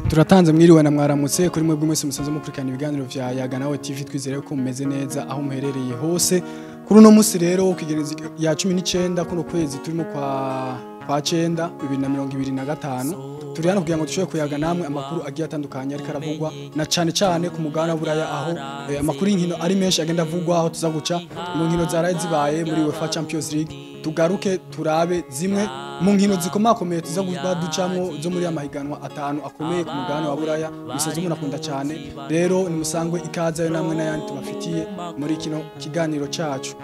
Turatanze mwiriwe na mwaramutse kuri mwebwe mwese musanze mukurikirana ibiganiro vya Yaga nawe TV twizere ko mumeze neza aho muherereye hose. Kuri uno musi rero kigereza ya 19 kuno kwezi turimo kwa 9 2025 turi hano kugira ngo dushobore kuyaga namwe amakuru agiye atandukanye ariko aravugwa na cyane ku mugabane buraya aho amakuru y'inkino ari menshi agenda avugwa aho tuzaguca mu nkino zaraye zibaye muri UEFA Champions League tugaruke turabe zimwe mu nkino zikomakomeye tuzaguba ducamo zo muri amahiganwa atanu akomeye ku mugabane wa buraya bisaze umuntu akunda cyane rero ni musangwe ikaza yo namwe n'ayandi tubafitiye muri kino kiganiro cacu.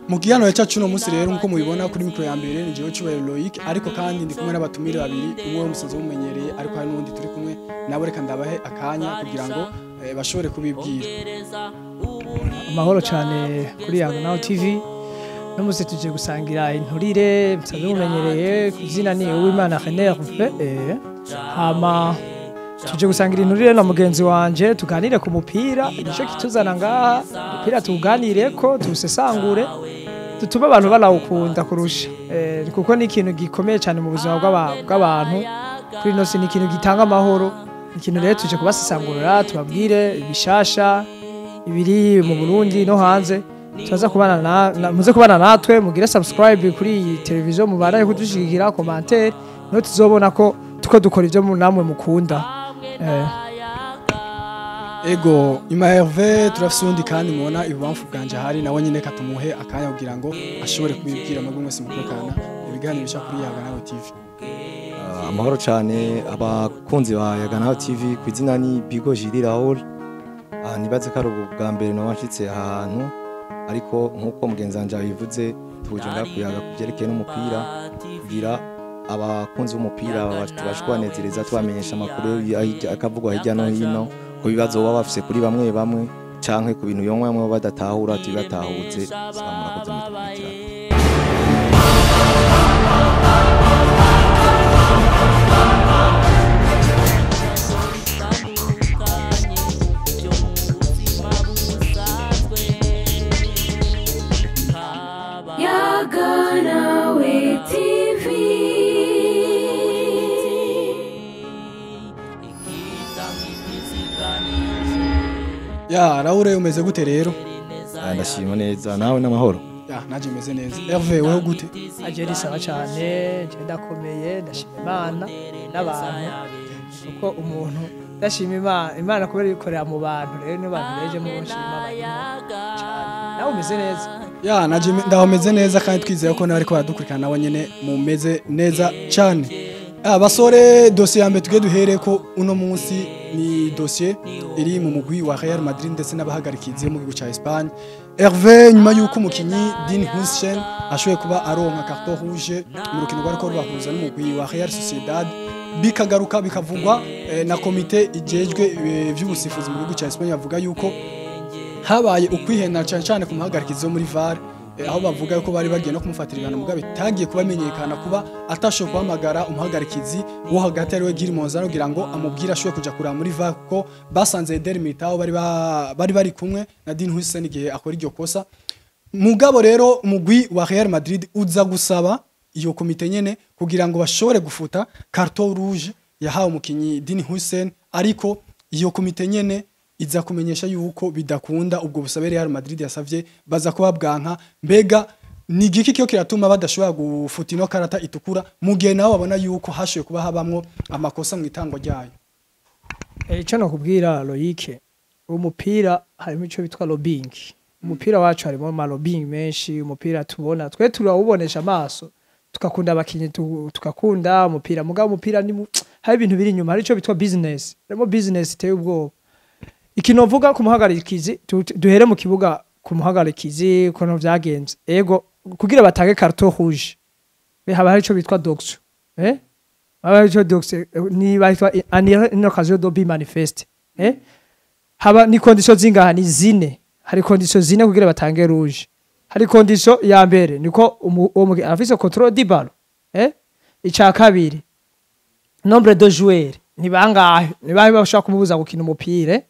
Mu kiganiro cyacu no musi rero nkuko mubibona kuri mikro ya mbere ni jewe cyubahiro Loic ariko kandi ndi kumwe n'abatumire babiri umwe w'umusazi umumenyereye ariko hari n'undi turi kumwe nabo reka ndabahe akanya kugira ngo bashobore kubibwira. Amahoro cyane kuri Yaga nawe TV no musi tuje gusangira inturire msaze umumenyereye kuzina ni Uwimana Rashford hama tuje gusangira inturire na mugenzi wanje tuganire ku mupira nico kituzana ngaha mupira tuganire ko tusesangure tutuba abantu barawukunda kurusha kuko ni ikintu gikomeye cyane mu buzima bw'abantu kuri no ni ikintu gitanga amahoro ikintu rero tuje kubasesangurira tubabwire ibishasha ibiri mu Burundi no hanze tuza kubana muze kubana natwe mugire subscribe kuri televiziyo mubaraye kudushigikira commentaire no tuzobona ko tuko dukora ivyo namwe mukunda. Ego ima Hervé turafisundi kandi mubona ibubamfu bwanje hari nawe nyine katumuhe akanya kugira ngo ashobore kubibwira mwebwe mwese mukurikirana ibiganiro bisha kuri Yaga nawe TV. Amahoro cyane abakunzi ba Yaga nawe TV kwizina ni Bigo Jiri Raoul. Nibaze ko ari ubwa mbere no washitse ahantu ariko nkuko mugenzi wanje bivuze tuje ndakuyaga kuvyerekeye n'umupira kugira abakunzi b'umupira tubashwanezereza twamenyesha amakuru akavugwa hirya no hino ku bibazo baba bafise kuri bamwe canke ku bintu yomwe bamwe badatahura tubatahutse murakoze mukurikirana. Yaga nawe TV. Ya Raoul umeze gute rero? Ndashima neza nawe n'amahoro. Ya naje meze neza. Hervé wewe gute? Aje risaba cyane je ndakomeye ndashima Imana n'abantu uko umuntu ndashima Imana kubera ikorera mu bantu rero ni bantu reje mu nshima cyane nawe umeze neza. Ya naje ndahomeze neza kandi twizeye ko nawe ariko baradukurikirana nawe nyene mumeze neza cyane. Basore dossier yambe tuge duhere ko uno munsi ni dossier iri mu mugwi wa Real Madrid ndetse n'abahagarikize mu gihugu ca Espagne. Hervé nyuma yuko umukinyi Rouge y Huijsen ashoye kuba aronka carton rouge mu rukino rwa ko rwahuza n'umugwi wa Real Sociedad bikagaruka bikavugwa na komite ijejwe vy'ubusifuzi mu gihugu ca Espagne bavuga yuko habaye ukwihena cyane ku muhagarikize muri VAR aho bavuga yuko bari bagiye no kumufatira ibana mugabe tagiye kubamenyekana kuba atashoye kuhamagara umuhagarikizi wo hagati ari we Girmonza kugira ngo amubwira ashoye kuja kura muri VAR ko basanze Eder Militao bari kumwe na Rouge y Huijsen igihe akora iryo kosa mugabo rero umugwi wa Real Madrid uza gusaba iyo komite nyene kugira ngo bashobore gufuta carton rouge yahawe umukinyi Rouge y Huijsen ariko iyo komite nyene iza kumenyesha yuko bidakunda ubwo busabe Real Madrid yasavye baza kuba bwanka mbega ni giki cyo kiratuma badashobora gufuta ino karata itukura mu gihe nawe babona yuko hashoye kuba habamwo amakosa mu itangwa ryayo. Ico no kubwira Loic umupira harimo ico bitwa lobbying umupira wacu harimo ama lobbying menshi umupira tubona twe turawubonesha amaso tukakunda abakinyi tukakunda umupira mugabo umupira ni hari ibintu biri inyuma hari ico bitwa business harimo business iteye ubwoba. Ikinovuga ku muhagarikizi duhere mu kibuga ku muhagarikizi kono vyagenze ego kugira batange carton rouge haba hari ico bitwa dox haba ico dox ni bayitwa une occasion de be manifeste haba ni condition zingaha ni zine hari condition zine kugira batange rouge hari condition ya mbere niko afise control di ballon ica kabiri nombre de joueurs ni bangahe ni bahe bashaka kumubuza gukina umupira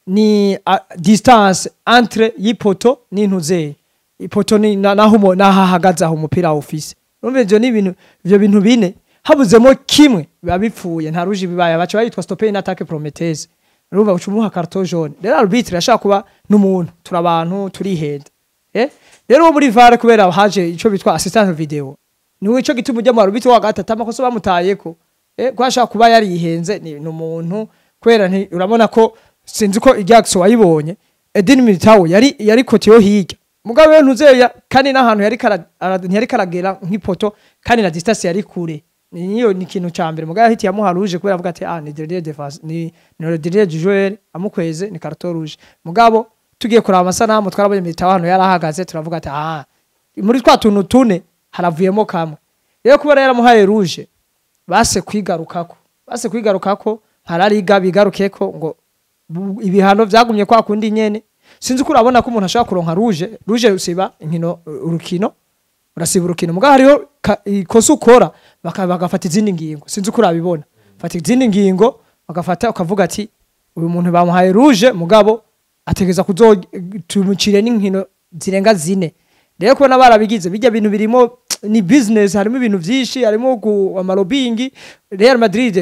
ni distance entre yipoto n'intuze ipoto ni naho nahahagaza aho umupira office urumve je ni ibintu ivyo bintu bine habuzemo kimwe biba bipfuye nta rouge bibaye baca bayitwa stopper une attaque prometteuse urumva ucumuha carton jaune rero arbitre yashaka kuba n'umuntu turabantu turihenda rero muri VAR kubera haje ico bitwa assistance video niwe ico gituma ujya mu arbitre wa gatatu amakoso bamutayeko kwashaka kuba yari yihenze ni umuntu kwera urabona ko sinzi ko Ajax wayibonye Edin Militao yari kotiyo hirya mugabe ntuzeya kandi n'ahantu yari karagera nk'ipoto kandi na distance yari kure niyo ni kintu cyambere mugabe hiti yamuha rouge kubera avuga ati ni dernier défense ni le dernier joueur amukweze ni carton rouge mugabo tugiye kuraba amasanamu twarabonye Militao hano yarahagaze turavuga ati muri twa tuntu tune haravuyemo kamwe rero kuba yaramuhaye rouge base kwigarukako harariga bigarukeko ngo ibihano vyagumye kwa kundi nyene sinzi ko urabona ko umuntu ashaka kuronka rouge usiba inkino urukino urasiba urukino muga hariho ikosa ukora bagafata izindi ngingo sinzi ko urabibona fata izindi ngingo bagafata ukavuga ati uyu muntu bamuhaye rouge mugabo ategeza kuzotumucire n'inkino zirenga 4 rero kubona barabigize bijya bintu birimo ni business harimo ibintu vyinshi harimo amalobingi Real Madrid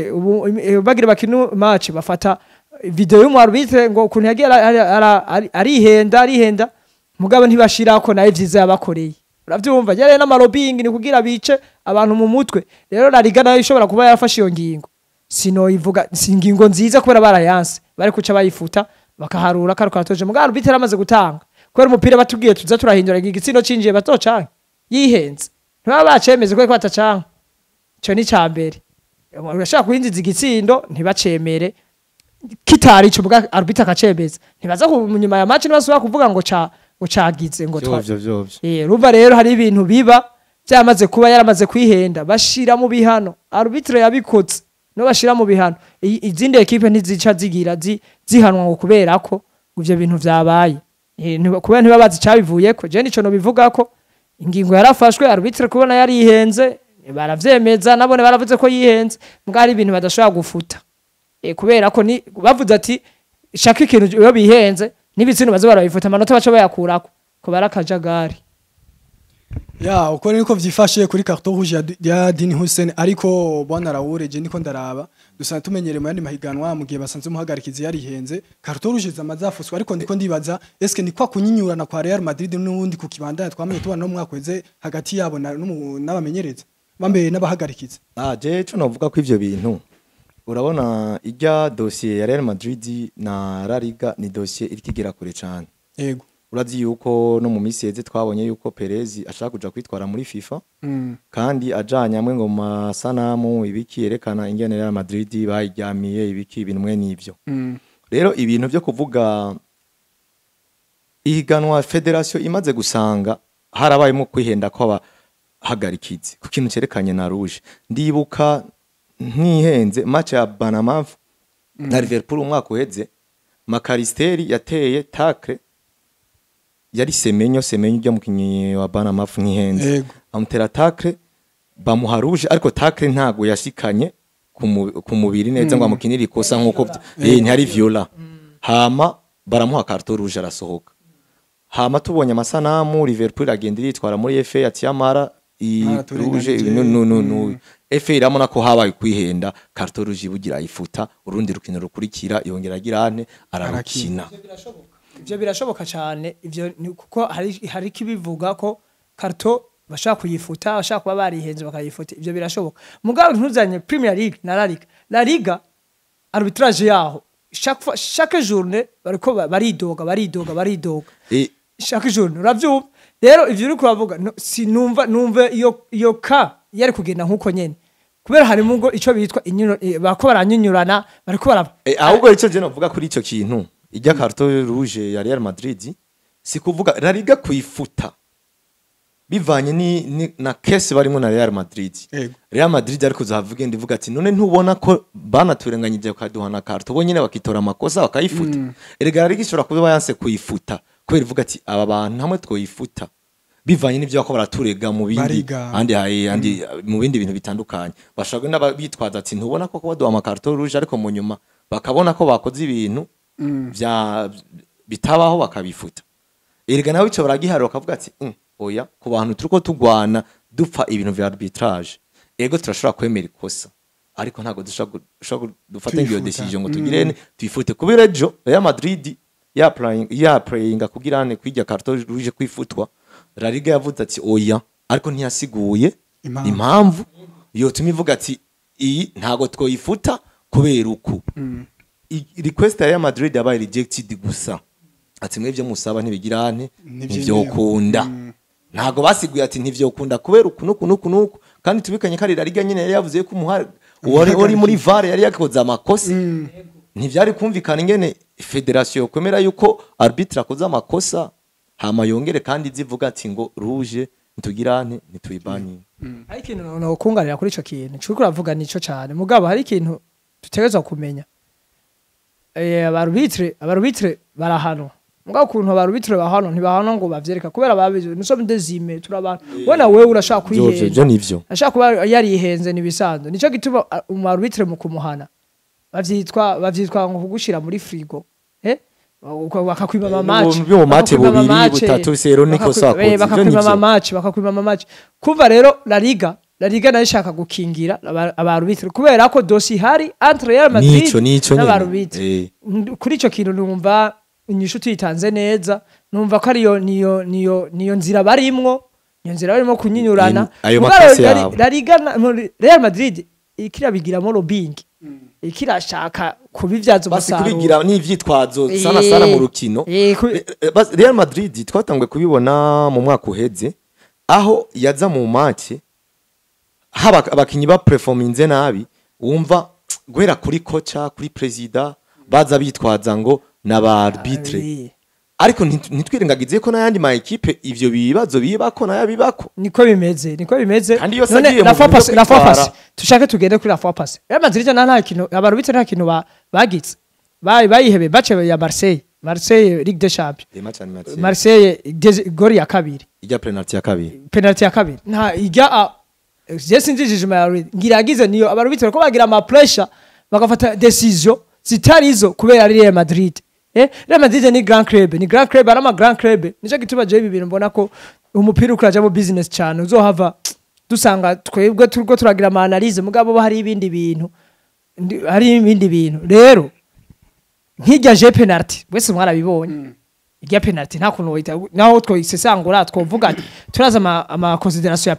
bagira bakinu match bafata video y'umu arbitre ngo kuntu yagiye arihenda mugabo ntibashirako naye vyiza yabakoreye uravyumva yare n'amalobingi ni kugira bice abantu mu mutwe rero La Liga nayo ishobora kuba yarafashe iyo ngingo sino ivuga singingo nziza kubera barayanse bari kuca bayifuta bakaharura karukatoje mugabo arbitre amaze gutanga kubera umupira batubwiye tuza turahindura igitsino cinjiye batocanke yihenze ntibaba bacemeze ko batacanke cyo ni cyambere urashaka kuhindiza igitsindo ntibacemere kitari cyo bwa arbitre akacemeza ntibaza kunyuma ya match nibasubira kuvuga ngo cagize ngo ruva rero hari ibintu biba byamaze kuba yaramaze kwihenda bashira mu bihano arbitre yabikotse no bashira mu bihano izindi equipe ntizica zigira zihanwa ngo kubera ko ivyo bintu vyabaye kubera ntibabazi cabivuye ko je nico no bivuga ko ingingo yarafashwe arbitre kubona yari ihenze baravyemeza nabone baravuze ko yihenze mbwari ibintu badashobora gufuta kubera ko ni bavuze ati shaka ikintu iyo bihenze n'ibitsino bazo barabifuta amanota baco bayakurako ko barakajagari uko niko vyifashe kuri carton rouge ya Dini Hussein ariko bwana Raoul je niko ndaraba dusanzwe tumenyere mu yandi mahiganwa mu gihe basanze muhagarikizi yarihenze carton rouge zamazafuswa ariko ndiko ndibaza eske ni kwa kunyinyurana kwa Real Madrid n'undi ku kibandanya twamenye tubana no mwakweze hagati yabo n'abamenyereza bambe n'abahagarikizi je cyo navuga ko ivyo bintu urabona ijya dossier ya Real Madrid na La Liga ni dossier irikigera kure cyane yego urazi yuko no mu misi yeze twabonye yuko Perez ashaka kuja kwitwara muri FIFA kandi ajanye amwe ngo masanamu ibiki yerekana ingene Real Madrid bayijyamiye ibiki binumwe nivyo rero ibintu byo kuvuga ihiganwa federation imaze gusanga harabayemo kwihenda kwa hagarikizi ku kintu cerekanye na rouge ndibuka ntihenze match ya Banamaf na Liverpool umwaka uheze Makaristeri yateye tackle yari semenyo ujya mukinyi wa Banamaf ntihenze amutera tackle bamuha rouge ariko tackle ntago yashikanye ku mubiri neza ngo amukinira ikosa nkuko ntihari viola hama baramuha carton rouge arasohoka hama tubonye amasanamu Liverpool agenda yitwara muri FA ati yamara rouge no FA iramona ko habaye kwihenda carton rouge ibugira ifuta urundi rukino rukurikira yongera agirane ararukina ivyo birashoboka cyane ivyo kuko hari kibivuga ko carton bashaka kuyifuta bashaka kuba barihenze bakayifuta ivyo birashoboka mugabo ntuzanye Premier League na La Liga arbitrage yaho chaque journée bariko baridoga chaque journée uravyumva rero ivyo uri kubavuga sinumva iyo ka yari kugenda nkuko nyene kubera hari mungo ico bitwa bako baranyunyurana bariko baraba ahubwo ico je novuga kuri ico kintu ijya carton rouge ya Real Madrid si kuvuga La Liga kuyifuta bivanye ni na case barimo na Real Madrid Real Madrid ariko zavuge ndivuga ati none ntubona ko banaturenganyije ukaduhana carton bo nyine bakitora amakosa bakayifuta erega La Liga ishobora kuba yanse kuyifuta kubera ivuga ati aba bantu hamwe twoyifuta bivanye n'ivyo bako baraturega mu bindi andi mu bindi bintu bitandukanye bashaka n'abitwaza ati ntubona ko baduha amakarton rouge ariko mu nyuma bakabona ko bakoze ibintu bya bitabaho bakabifuta erega nawe ico baragiharira bakavuga ati oya ku bantu turiko tugwana dupfa ibintu vya arbitrage ego turashobora kwemera ikosa ariko ntago dushobora dufata iyo decision ngo tugirene tuyifute kubera ejo Real Madrid ya playing kugirane kwijya carton rouge kwifutwa La Liga yavuze ati oya ariko ntiyasiguye impamvu yo tumivuga ati iyi ntago twoyifuta kubera uku request ya Real Madrid yabaye rejected gusa ati mwebyo musaba ntibigirane ntivyokunda ntago basiguye ati ntivyokunda kubera uku nuku kandi tubikanye kari La Liga nyene yari yavuze ko umuhari wari muri VAR yari yakoze amakosa ntivyari kumvikana ingene federation kwemera yuko arbitre akoze amakosa hama yongere kandi zivuga ati ngo rouge ntugirane ntituyibani hari ikintu no kunganira kuri ico kintu cyuko uravuga nico cyane mugabo hari ikintu tutegeza kumenya abarubitre barahano mugabo kuntu abarubitre bahano ntibahano ngo bavyereka kubera babizo niso ndezime turabana wena wewe urashaka kuyihenza nivyo ashaka kuba yari yihenze nibisanzwe nico gituma umarubitre mu kumuhana bavyitwa ngo kugushira muri frigo bakakwima match mu match bubiri butatu sero niko sakoze bakakwima match kuva rero La Liga nayo ishaka gukingira abarubitre kubera ko dosi hari entre Real Madrid n'abarubitre kuri ico kintu numva inyishu tuyitanze neza numva ko ariyo niyo nzira barimwo kunyinyurana La Liga Real Madrid ikirabigiramo lobbying ikirashaka kubivyaza umusaruro basi kubigira n'ivyitwazo sana mu rukino Real Madrid twatangwe kubibona mu mwaka uheze aho yaza mu match haba abakinyi ba performance nabi wumva guhera kuri kocha kuri president baza bitwaza ngo n'aba arbitre ariko ntitwirengagize ko n'ayandi ma equipe ivyo bibazo bibako nayabibako niko bimeze none la fois tushake tugende kuri la fois passée Real Madrid nta kintu abarubitre nta kintu bagitse bayihebe bace ya Marseille Ligue des Champions Marseille gori ya kabiri ijya penalty ya kabiri nta ijya sinjijije ngiragize niyo abarubitre ko bagira ama pressure bagafata decision zitarizo kubera Real Madrid Real Madrid ni grand club arama grand club nico gituma je ibi bintu mbona ko umupira ukuraje mu business cyane uzohava dusanga twebwe turgo turagira ama analyse mugabo hari ibindi bintu rero nkijya je penalty wese mwarabibonye ijya penalty nta kuntu wita naho twoyisesangura twovuga ati turaza ama consideration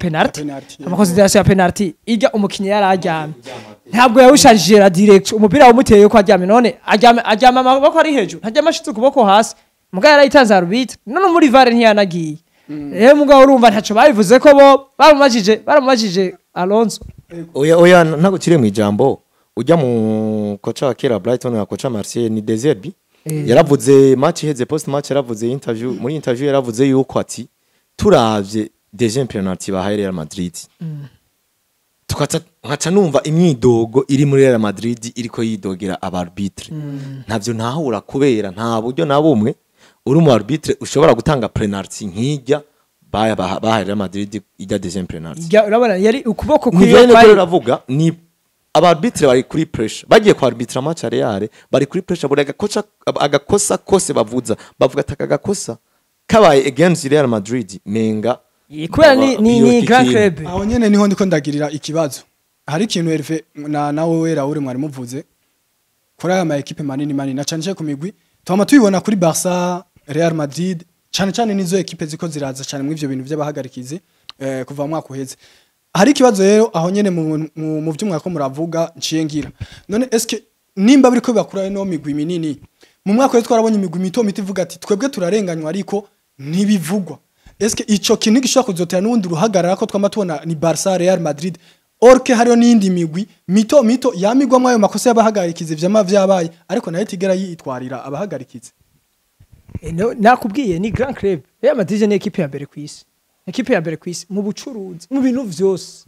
ya penalty ijya umukinyi yarajyamye ntabwo yawushajije la direct umupira wamuteye ko ajyame none ajyama amaboko ari hejuru ntajya amashitse kuboko hasi mugabo yarayitanze arbitre none muri VAR ntiyanagiye rero mugabo urumva ntaco babivuze ko bo baramajije Alonso oya ntago kire mu ijambo ujya mu kocha wa kera Brighton na kocha Marseille ni Deserbi yaravuze match heze post match yaravuze muri interview yaravuze yuko ati turavye deuxième penalty bahaye Real Madrid tukaca numva imyidogo iri muri Real Madrid iriko yidogera abarbitre ntavyo ntahura kubera nta buryo na bumwe uri mu arbitre ushobora gutanga penalty nkijya bahaye Real Madrid ijya deuxième penalty urabona yari ukuboko kwiye kwari ravuga ni abarbitre bari kuri pressure bagiye kwa arbitre match Real bari kuri pressure buri agakosa kose bavuga atagakosa kabaye against Real Madrid menga kubera ni grand club aho nyene niho ndiko ndagirira ikibazo hari ikintu Herve nawe wera uri mwari muvuze kuri aya ma equipe manini na canje ku migwi twama tubibona kuri Barca Real Madrid cyane nizo equipe ziko ziraza cyane mu ivyo bintu by'abahagarikize kuva mu mwaka uheze hari ikibazo rero aho nyene mu by'umwaka muravuga nciyengira none eske nimba biri ko bakura no migwi minini mu mwaka we twarabonye imigwi mito ivuga ati twebwe turarenganywa ariko ntibivugwa eske ico kintu gishobora kuzotera n'undi ruhagarara ko twama tubona ni Barca Real Madrid orke hariyo n'indi migwi mito yamigwamwe ayo makosa y'abahagarikize vyabaye ariko nayo tigera yitwarira abahagarikize nakubwiye ni grand club Real Madrid ni equipe ya mbere kwisi mu bucuruzi mu bintu vyose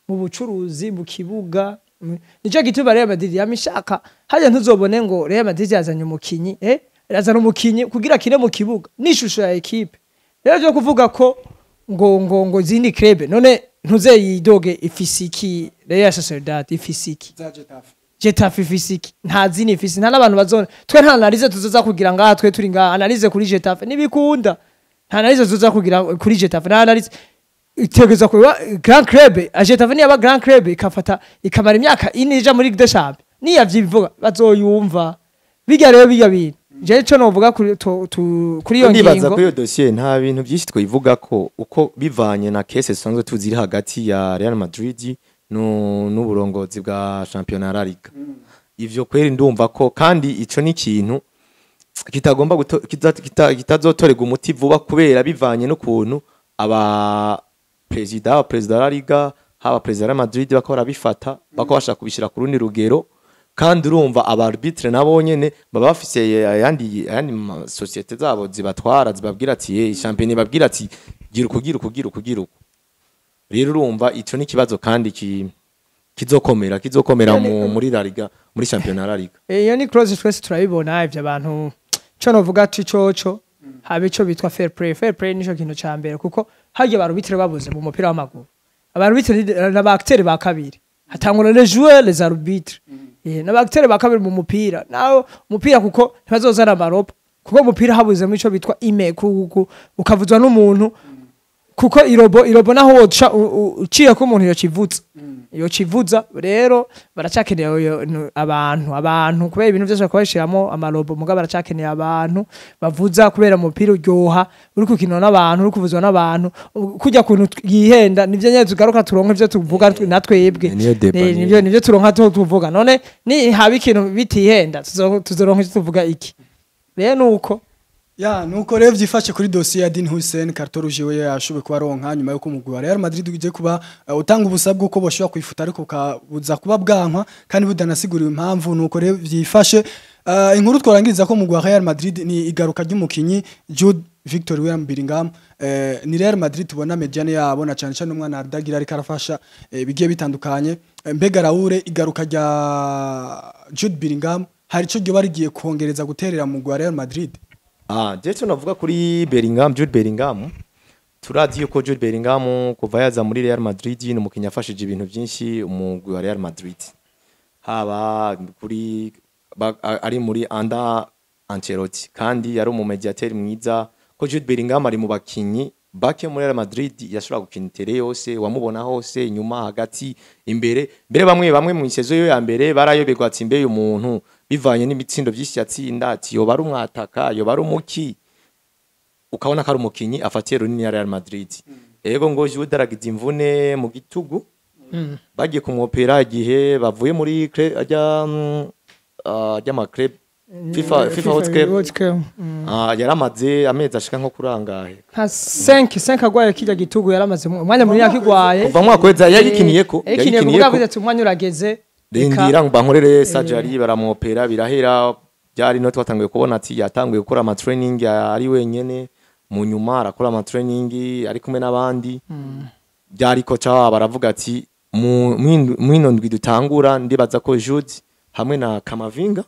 mu bucuruzi mu kibuga nico gituma Real Madrid yamishaka haje ntuzobone ngo Real Madrid yazanye umukinyi yazana umukinyi kugira kine mu kibuga nishusho ya equipe rero byo kuvuga ko ngo zindi club none ntuze yidoge ifisiki Real Sociedad ifisiki Getafe ifisiki nta zini ifisi nta nabantu bazone twe nta analize tuzoza kugira ngaha twe turi ngaha analize kuri Getafe nibikunda nta analize tuzoza kugira kuri Getafe nta analize itegeza kuba Grand Club ajeta vani aba Grand Club ikafata ikamara imyaka inija muri Ligue des Champions niyavyivuga bazoyumva bijya rero bijya bintu je cyo novuga kuri iyo nibaza ngingo ko iyo dossier nta bintu byinshi twivuga ko uko bivanye na case sanzwe tuziri hagati ya Real Madrid n'uburongozi bwa championnat la Liga ivyo kweri ndumva ko kandi ico ni kintu kitagomba kitazotorega umuti vuba kubera bivanye n'ukuntu aba president la Liga haba president wa Madrid bakora bifata bakabasha kubishira ku rundi rugero kandi urumva aba arbitre nabo nyene baba bafise ayandi societe zabo zibatwara zibabwira ati champion babwira ati gira kugira rero urumva ico ni kibazo kandi kizokomera muri La Liga muri championnat la Liga iyo ni close twese turabibona ivyo abantu cyo novuga ati coco habe ico bitwa fair play nico kintu ca mbere kuko harya barubitire babuze mu mupira w'amaguru abarubitire n'abacteurs ba kabiri hatangura les joueurs les arbitres n'abacteurs ba kabiri mu mupira naho mupira kuko ntibazozana amaropa kuko mupira habuze mu ico bitwa ime ukavuzwa n'umuntu kuko irobo naho woca uciye ko umuntu yo kivuza rero baracakeneye abantu kubera ibintu byose bakabashiramo amarobo muga baracakeneye abantu bavuza kubera umupira uryoha uri kukino n'abantu uri kuvuzwa n'abantu kujya kuntu yihenda nivyo nyeze ugaruka turonka ivyo tuvuga natwebwe nivyo turonka tuvuga none ni haba ikintu bitihenda tuzoronka ivyo tuvuga iki rero nuko ya nuko rero vyifashe kuri dossier ya Rouge y Huijsen karto Rouge we yashobe kuba ronka nyuma yuko umugwi wa Real Madrid uje kuba utanga ubusabwa uko boshobora kwifuta ariko kabuza kuba bwankwa kandi budanasiguriwe impamvu nuko rero vyifashe inkuru twarangiriza ko umugwi wa Real Madrid ni igaruka ry'umukinyi Jude Victor Bellingham ni Real Madrid tubona mediane yabo na cyane umwana Ardagira ari karafasha bigiye bitandukanye mbega Raure igaruka rya Jude Bellingham hari cyo bari giye kongereza guterera mu mugwi wa Real Madrid. Jecho navuga kuri Jude Bellingham turazi yuko Jude Bellingham kuva yaza muri Real Madrid ni umukinnyi afashije ibintu byinshi umugwi wa Real Madrid haba kuri ari muri under Ancelotti kandi yari umumediateur mwiza ko Jude Bellingham ari mu bakinyi bake muri Real Madrid yashobora gukina itere yose wamubona hose inyuma hagati imbere bamwe mu isezo yo ya mbere barayobegwa ati mbe umuntu bivanye n'imitsindo byinshi yatsinda ati yoba ari umwataka yoba ari umuki ukabona ko ari umukinyi afatiye runini ya Real Madrid ego ngo Jude aragize imvune mu gitugu bagiye kumwopera igihe bavuye muri ajya ma club FIFA Hot Club yaramaze amezi ashika nko kurangahe nka 5 agwaye kijya gitugu yaramaze umwanya muri yakigwaye kuva mwakweza yayikiniyeko ati umwanya urageze rindira ngo bankorere surgery baramwopera birahera byari no twatanguye kubona ati yatanguye gukora ama training ari wenyene mu nyuma arakora ama training ari kumwe n'abandi byari ko cha baravuga ati mwino ndwi dutangura ndibaza ko Jude hamwe na Kamavinga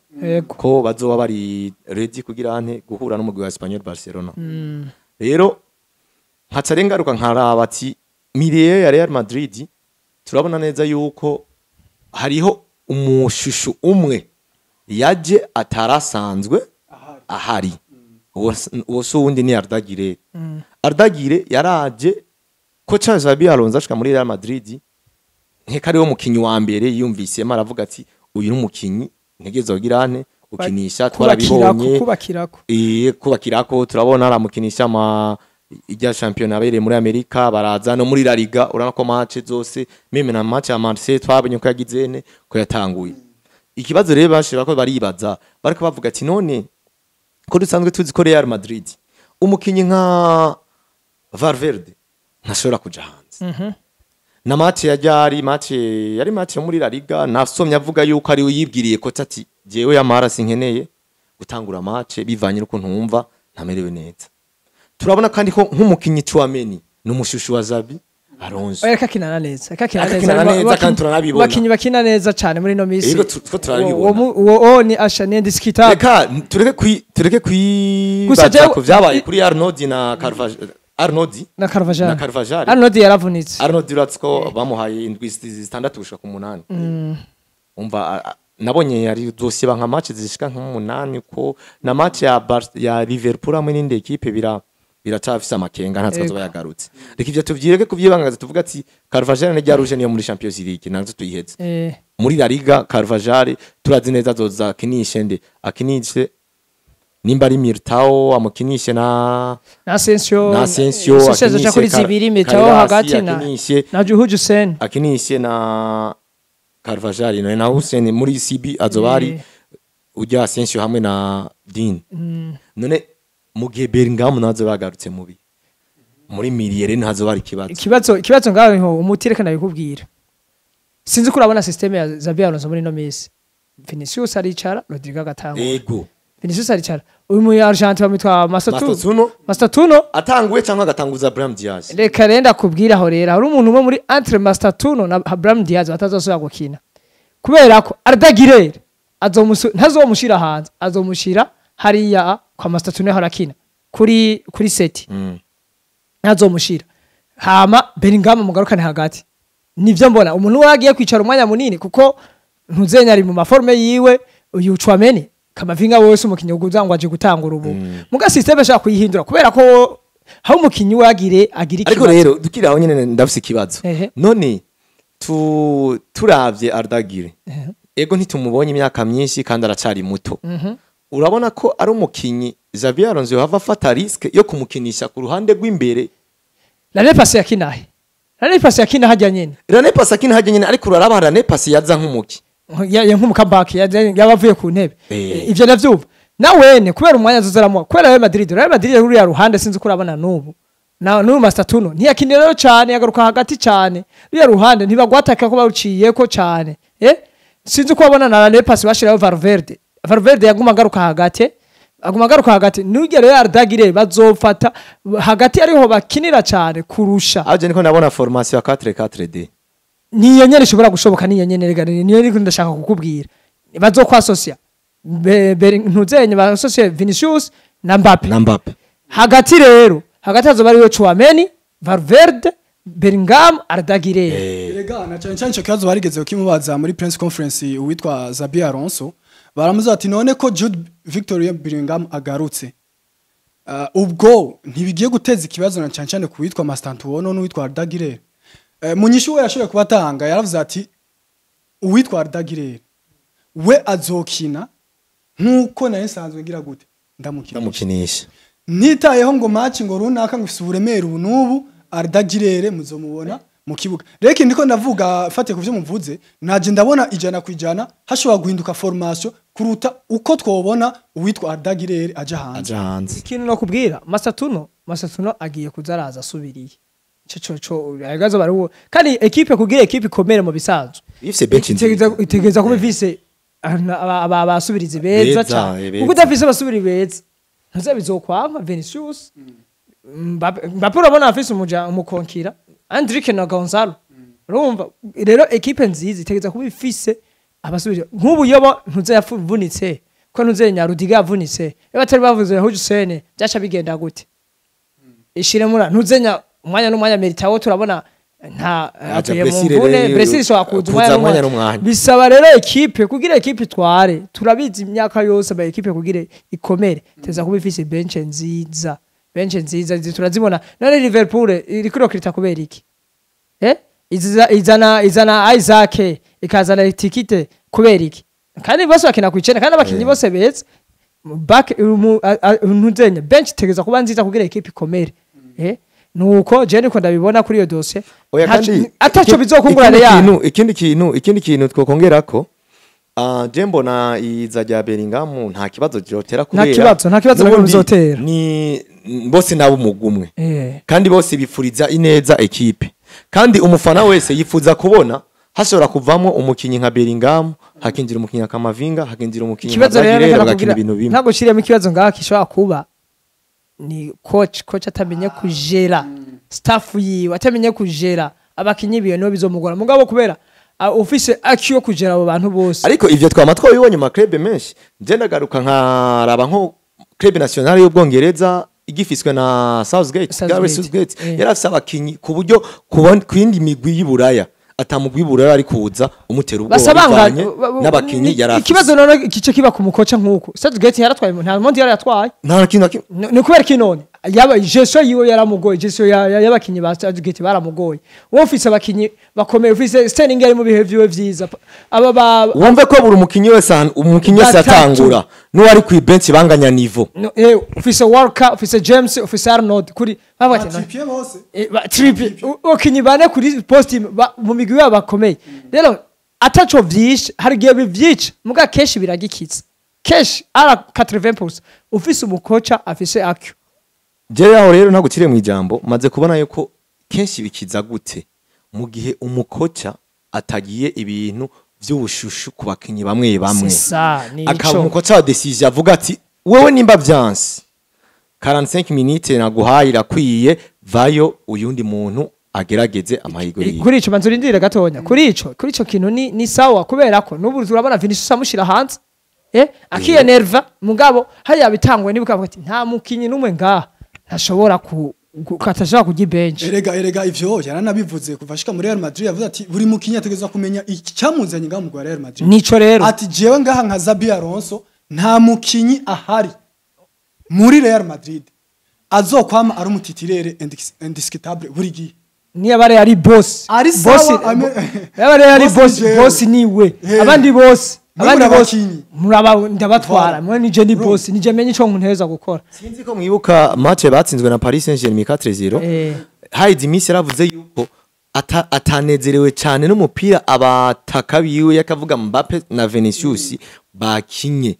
ko bazoba bari ready kugira ante guhura n'umugwi wa Espanyol Barcelona rero nkacarengaruka nkaraba ati milieu ya Real Madrid turabona neza yuko hariho umushushu umwe yaje atarasanzwe ahari uwo so wundi ni Ardagire yaraje ko Xabi Alonso ashika muri Real Madrid nkekari wo mukinyi wa mbere yumvise maravuga ati uyu n'umukinyi ntegeze ugira ane ukinisha twarabibonye kubakirako turabona aramukinisha ijya championnat abere muri Amerika baraza no muri La Liga urana ko match zose meme na match ya Marseille twabonye ko yagizene ko yatanguye ikibazo rero bashira ko baribaza bariko bavuga ati none ko dusanzwe tuzi ko Real Madrid umukinyi nka Valverde ntashobora kuja hanze na match yari match yo muri La Liga nasomye avuga yuko ari yibwiriye ko ati jewe yamara sinkeneye gutangura match bivanye nuko ntumva ntamerewe neza turabona kandi ko nk'umukinyi Tchouameni n'umushushu wa Xabi Alonso kakina neza kandi turanabibona bakinyi bakina neza cyane muri no misi ego turabibona uwo ni ashane discutable reka tureke kwibaza ko vyabaye kuri Arnodi na Carvajal Arnodi yaravunitse Arnodi uratsko bamuhaye indwi 6 gushika ku 8 umva nabonye yari dossier nka match zishika nka 8 ko na match ya Liverpool amwe n'indi equipe biracafise amakenga nta kibazo bayagarutse reka ivyo tuvyireke kuvyibangaza tuvuga ati Carvajal ne Rouge niyo muri Champions League nazo tuyiheze muri La Liga Carvajal turazi neza azoza akinishe nde akinishe nimba ari Militao amukinishe na Asensio akinishe kuri zibiri Militao hagati na Rouge y Huijsen akinishe na Carvajal na Huijsen muri CB azobari ujya Asensio hamwe na Dean none mu gihe Bellingham nazo bagarutse mubi muri miliyere ntazo bari ikibazo ngaho umutirekana bikubwira sinzi ko urabona systeme ya Xabi Alonso muri no Messi Vinicius aricara Rodrigo agatanga yego Vinicius aricara uyu mu Argentine bamitwa Mastertuno atanguye cyangwa agatanguza Brahim Diaz reka renda kubwira aho rero hari umuntu umwe muri entre Mastertuno na Brahim Diaz batazosubira gukina kubera ko Arda Güler ntazomushira hanze azomushira hariya kwa Mastertuno harakina kuri seti ntazomushira hama Bellingham mugarukane hagati nivyo mbona umuntu wagiye kwicara umwanya munini kuko ntuzenya ari mu maforme yiwe uyu Chouameni kamavinga wose umukinyi uguzangwa aje gutangura ubu muga system ashaka kuyihindura kubera ko hawo umukinyi wagire agira ikibazo ariko rero dukira aho nyene ndafise ikibazo none turavye Arda Güler ego ntitumubonye imyaka myinshi kandi aracari muto urabona ko ari umukinyi Xabi Alonso yohava afata risk yo kumukinisha ku ruhande rw'imbere L'année passée yakina hajya nyene ariko uraraba L'année passée yaza nk'umuki nk'umukambak yabavuye ku ntebe ivyo navyuva nawene kubera umwanya azozaramo kubera Real Madrid ruri ya ruhande sinzi kurabona nubu n'uyu Mastertuno ntiyakinira cyane yagaruka hagati cyane ruri ya ruhande ntibagwataka ko baruciyeko cyane sinzi ko babona na L'année passée bashiraho Valverde yaguma garuka hagati nugere Arda Güler bazofata hagati ariho bakinira cyane kurusha aje niko nabona formation ya 4-4-D niyo nyene ishobora gushoboka niyo nyene rega niyo niko ndashaka kukubwira bazokwasosia ntuzenye basosie Vinicius na Mbappe hagati hazoba ariwe Chouameni Valverde Bellingham Arda Güler rega na cyane cyo kibazo barigeze kimubaza muri press conference uwitwa Xabi Alonso baramuza ati none ko Jude Bellingham agarutse ubwo ntibigiye guteza ikibazo na cyane kuwitwa Mastertuno n'uwitwa Arda Güler munyishu we yashoboye kubatanga yaravuze ati uwitwa Arda Güler we azokina nkuko naye sanzwe ngira gute ndamukinisha nitayeho ngo match ngo runaka ngufise uburemere ubu nubu Arda Güler muzomubona mu kibuga reke ndiko ndavuga fate kuvyo muvuze naje ndabona ijana kwijana hashobora guhinduka formation kuruta uko twobona uwitwa Arda Güler aja hanze ikintu no kubwira Mastertuno agiye kuzaraza asubiriye cyo agazo bari kandi equipe kugira equipe ikomere mu bisanzwe ifise bench itegeza kuba ifise abasubirizi beza cyane kuko udafise abasubiri beza ntuze bizokwanka Vinicius Mbappe urabona afise umukonkira Andrique na Gonzalo urumva rero equipe nziza itegeza kuba ifise abasubiri nk'ubu yoba ntuze yavunitse ko ntuze Rudiga yavunitse batari bavuze Rouge y Huijsen byacha bigenda gute ishire mura ntuzenya umwanya n'umwanya Militao turabona nta atuye mu mvune Brazil so akuza umwanya n'umwanya bisaba rero equipe kugira equipe tware turabizi imyaka yose ba equipe kugira ikomere teza kuba ifise bench nziza turazibona none Liverpool iri kuri krita kubera iki izana Isaac ikazana tikite kubera iki kandi bose bakina kwicena kandi abakinyi bose beza back ntuzenya bench tegeza kuba nziza kugira equipe ikomere nuko je niko ndabibona kuri iyo dossier atacho bizokungurana ya ikindi kintu twokongerako je mbona iza rya Bellingham nta kibazo jotera kubera nta kibazo bizotera ni bose nabo mugumwe kandi bose bifuriza ineza equipe kandi umufana wese yifuza kubona hashobora kuvamo umukinyi nka Bellingham hakinjira umukinyi nka Kamavinga hakinjira umukinyi nka Zaire bagakina ibintu bimwe ntago shiriyemo ikibazo ngaha kishobora kuba ni coach atamenye kujera staff yiwe atamenye kujera abakinyi biyo no bizomugora mugabo kubera office akiyo kujera abo bantu bose ariko ivyo twamatwa bibonye ma club menshi je ndagaruka nkaraba nko club national y'Ubwongereza igifiswe na Southgate yarafise abakinyi ku buryo kwindi migwi y'Iburaya atamugwi y'Iburaya ari kuza umutera ubwoba n'abakinyi yarafise ikibazo none kice kiba ku mukoca nkuko Southgate yaratwaye nta mondi yaratwaye nta kintu ni kubera kinone yaba gestion yiwe yaramugoye gestion y'abakinyi ba Stade baramugoye wowe ufise abakinyi bakomeye ufise Sterling ari mu bihe vyiwe vyiza aba wumve ko buri umukinyi wese atangura n'uwari ku bench banganya niveau ufise Walker ufise James ufise Arnold kuri Tripier bose Tripier ukinyi bane kuri post mu migwi yabo bakomeye rero ataco vyishe hari gihe bivyica muga keshi biragikitse keshi ara 80% ufise umukocha afise akyo jewe aho rero ntagukire mu ijambo maze kubona yuko kenshi bikiza gute mu gihe umukocha atagiye ibintu vy'ubushushu ku bakinyi bamwe akaba umukocha wa decision avuga ati wewe nimba vyanse 45 minutes naguhaye irakwiye vayo uyundi muntu agerageze amahigo yiwe kuri ico banzurindire gatonya kuri ico kintu ni sawa kubera ko nubu urabona Vinicius amushira hanze akiye nerva mugabo hariya bitangwe nibuka ati nta mukinyi numwe ngaha ntashobora kukatasha kugi bench erega ivyo yaranabivuze kuvashika muri Real Madrid yavuze ati buri mukinyi ategezwa kumenya icyamuzanye ngaho mu Real Madrid nico rero ati jewe ngaha nka Xabi Alonso nta mukinyi ahari muri Real Madrid azokwama ari umutitirere indiscutable buri gihe ni abare ari boss yabare ari boss niwe abandi boss abandi bose muraba ndabatwara mwe nije ni boss nije menye ico nkunteza gukora sinzi ko mwibuka match batsinzwe na Paris Saint-Germain 4-0 Haidi Miss yaravuze yuko atanezerewe cyane n'umupira abataka biwe yakavuga Mbappe na Vinicius bakinye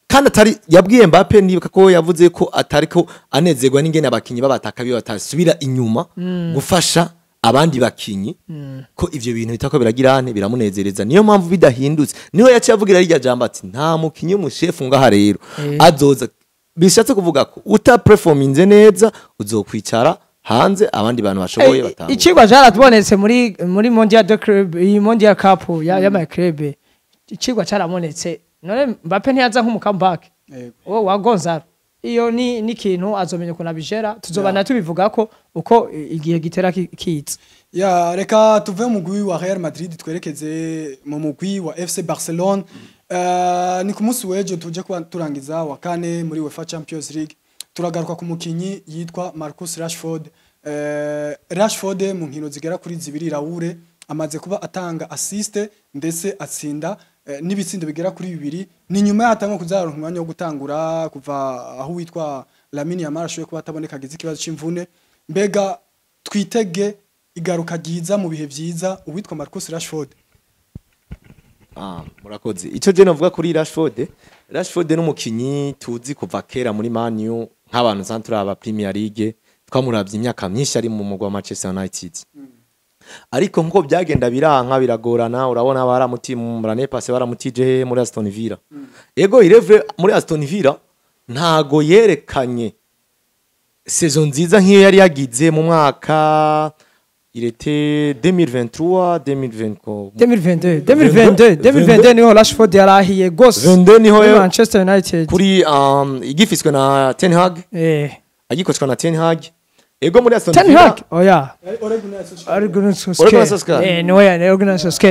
kandi atari yabwiye Mbappe nibuka ko yavuze ko atari ko anezerwa n'ingene abakinyi babataka biwe batasubira inyuma gufasha abandi bakinyi ko ivyo bintu bitako biragirane biramunezereza niyo mpamvu bidahindutse niho yaciye avugira irya jambo ati nta mukinyi umushefu ngaha rero azoza bishatse kuvuga ko uta performinze neza uzokwicara hanze abandi bantu bashoboye batanga ikigwa jaratubonetse muri mondial de club iyi mondial cup ya my club ikigwa caramonetse none Mbappe ntiyaza nk'umukambak wa Gonzalo iyo ni kintu azomenya ko nabijera tuzobana tubivuga ko uko igihe gitera kitse ya reka tuve mu mugwi wa Real Madrid twerekeze mu mugwi wa FC Barcelona ni ku munsi wejo tuje kwa turangiza wa kane muri UEFA Champions League turagaruka ku mukinyi yitwa Marcus Rashford Rashford mu nkino zigera kuri zibiri Raure amaze kuba atanga assist ndetse atsinda nibitsindo bigera kuri bibiri ni nyuma yatango kuzaronka umwanya wo gutangura kuva aho witwa Lamine Yamal shoye kuba ataboneka gize ikibazo c'imvune mbega twitege igaruka giza mu bihe vyiza uwitwa Marcus Rashford murakoze ico je navuga kuri Rashford n'umukinyi tuzi kuva kera muri Man U nk'abantu santura aba Premier League twamuravye imyaka myinshi ari mu mugwa wa Manchester United ariko nko byagenda biranka biragorana urabona baramutimurane passe baramutije muri Aston Villa ego ireve muri Aston Villa ntago yerekanye saison nziza nk'iyo yari yagize mu mwaka irete 2023 2022 niho Rashford yarahiye gose 22 niho Manchester United kuri igifiswe na Ten Hag agikotswa na Ten Hag ego muri Aston Villa oya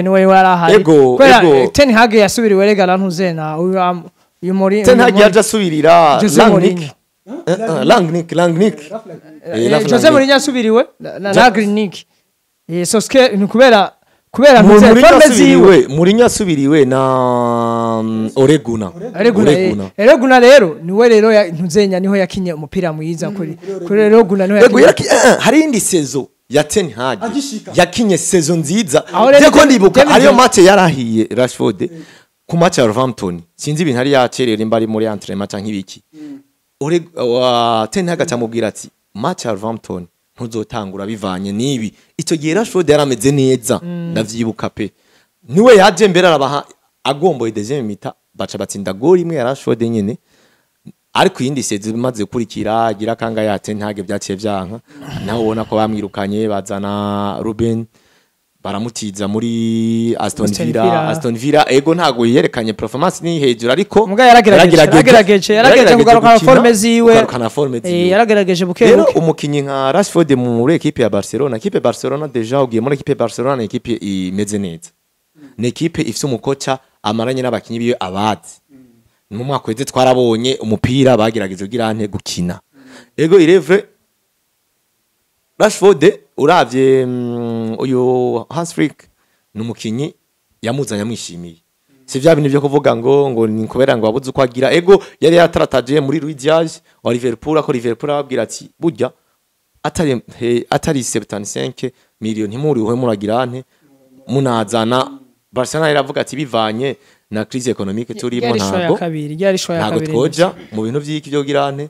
niwe warahaye kubera Ten Hag yasubiriwe regala ntuzena uyu muri Ten Hag yaje asubirira Langnick Jose Mourinho yasubiriwe na Langnick Soske ni kubera ntuze forme ziwe Mourinho yasubiriwe na Oreguna rero niwe rero ntuzenya niho yakinye umupira mwiza kuri Oreguna niho yakinye hari indi sezo ya Ten Hag yakinye sezo nziza ko ndibuka ariyo match yarahiye Rashford ku match ya Wolverhampton sinzi ibintu hari yacerera imbari muri entraînement canke ibiki Ten Hag atamubwira ati match ya Wolverhampton ntuzotangura bivanye nibi icyo gihe Rashford yarameze neza ndavyibuka pe niwe yaje mbere arabaha agomboye deuxième mita baca batsinda goal imwe ya Rashford nyene ariko yindi seze bimaze gukurikira agira kanga yate ntage byaciye byanka naho ubona ko bamwirukanye bazana Ruben baramutiza muri Aston Villa ego ntago yerekanye performance ni hejuru ariko yaragerageje kugaruka forme ziwe yaragerageje buke rero umukinyi nka Rashford mu equipe ya Barcelona deja ugiye muri equipe ya Barcelona equipe imeze neza ni equipe ifite umukocha amaranye n'abakinyi biyo abazi mu mwaka weze twarabonye umupira bagerageje kugira ante gukina ego irevre Rashford uravye uyu Hans Flick numukinyi yamuzanye amwishimiye si vya bintu byo kuvuga ngo ni kubera ngo wabuze uko agira ego yari yatarataje muri Rouge y Huijsen wa Liverpool ako Liverpool ababwira ati burya atari 75 miliyoni ntimuriwe muragirante munazana Barcelona iravuga ati bivanye na crise economique turimo ntago twoja mu bintu vy'iki byo girante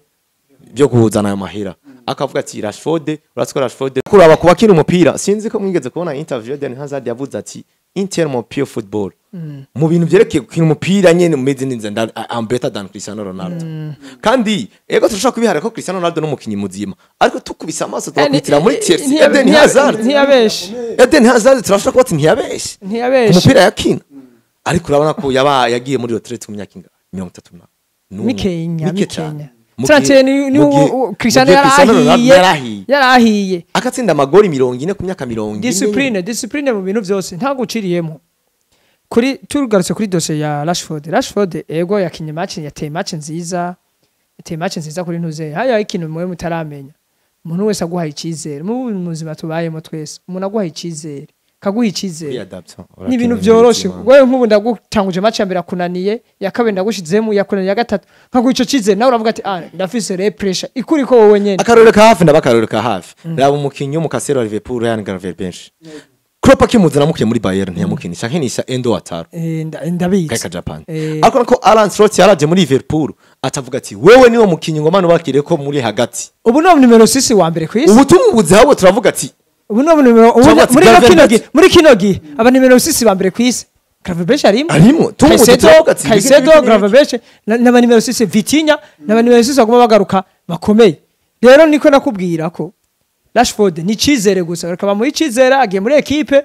byo kuhuzana ayo mahera akavuga ati Rashford uratsko Rashford kuraba kuba kiri umupira sinzi ko mwigeze kubona interview Eden Hazard yavuze ati Inter mo pure football mu bintu byerekeye kiri umupira nyene mumeze neza I'm better than Cristiano Ronaldo kandi ego turashaka kubihara ko Cristiano Ronaldo no mukinyi muzima ariko tukubisa amaso twakwitira muri Chelsea Eden Hazard Eden Hazard turashaka kuba ati ntiyabeshe umupira yakina ariko urabona ko yagiye muri retraite mu myaka inga 30 mikenya Trate ni Cristiano yarahiye akatsinda amagori 40 ku myaka 40 discipline mu bintu byose nta guciriyemo kuri turugarutse kuri dossier ya Rashford ego yakinye match yateye match nziza kuri ntuze haya ikintu mwe mutaramenya umuntu wese aguhaye ikizere mu muzima tubayemo twese umuntu aguhaye ikizere kaguha ikizere ni ibintu byoroshe wewe nk'ubu ndagutanguje match ya mbere akunaniye ya kabiri ndagushizemo yakunaniye ya gatatu nkaguha ico kizere nawe uravuga ati ndafise re pressure ikuri ko wowe nyene akarore ka hafi ndabakarore ka hafi raba umukinyi mu kasero wa Liverpool Ryan Gravenberch Klopp akimuzana mukiye muri Bayern ntiyamukinisha nkinisha Endo Wataru ndabizi kaka Japan ariko nako Alan Slot yaraje muri Liverpool atavuga ati wewe niwo mukinyi ngo manu bakire ko muri hagati ubu no numero 6 wa mbere kwisi ubu tumubuze ahubwo turavuga ati ubu no muri kinogi aba numero 6 ba mbere kwisi Gravenberch arimo tumubuze turavuga ati Caicedo Gravenberch na numero 6 Vitinha na numero 6 bagoma bagaruka bakomeye rero niko nakubwira ko Rashford ni cizere gusa akaba muri cizere agiye muri equipe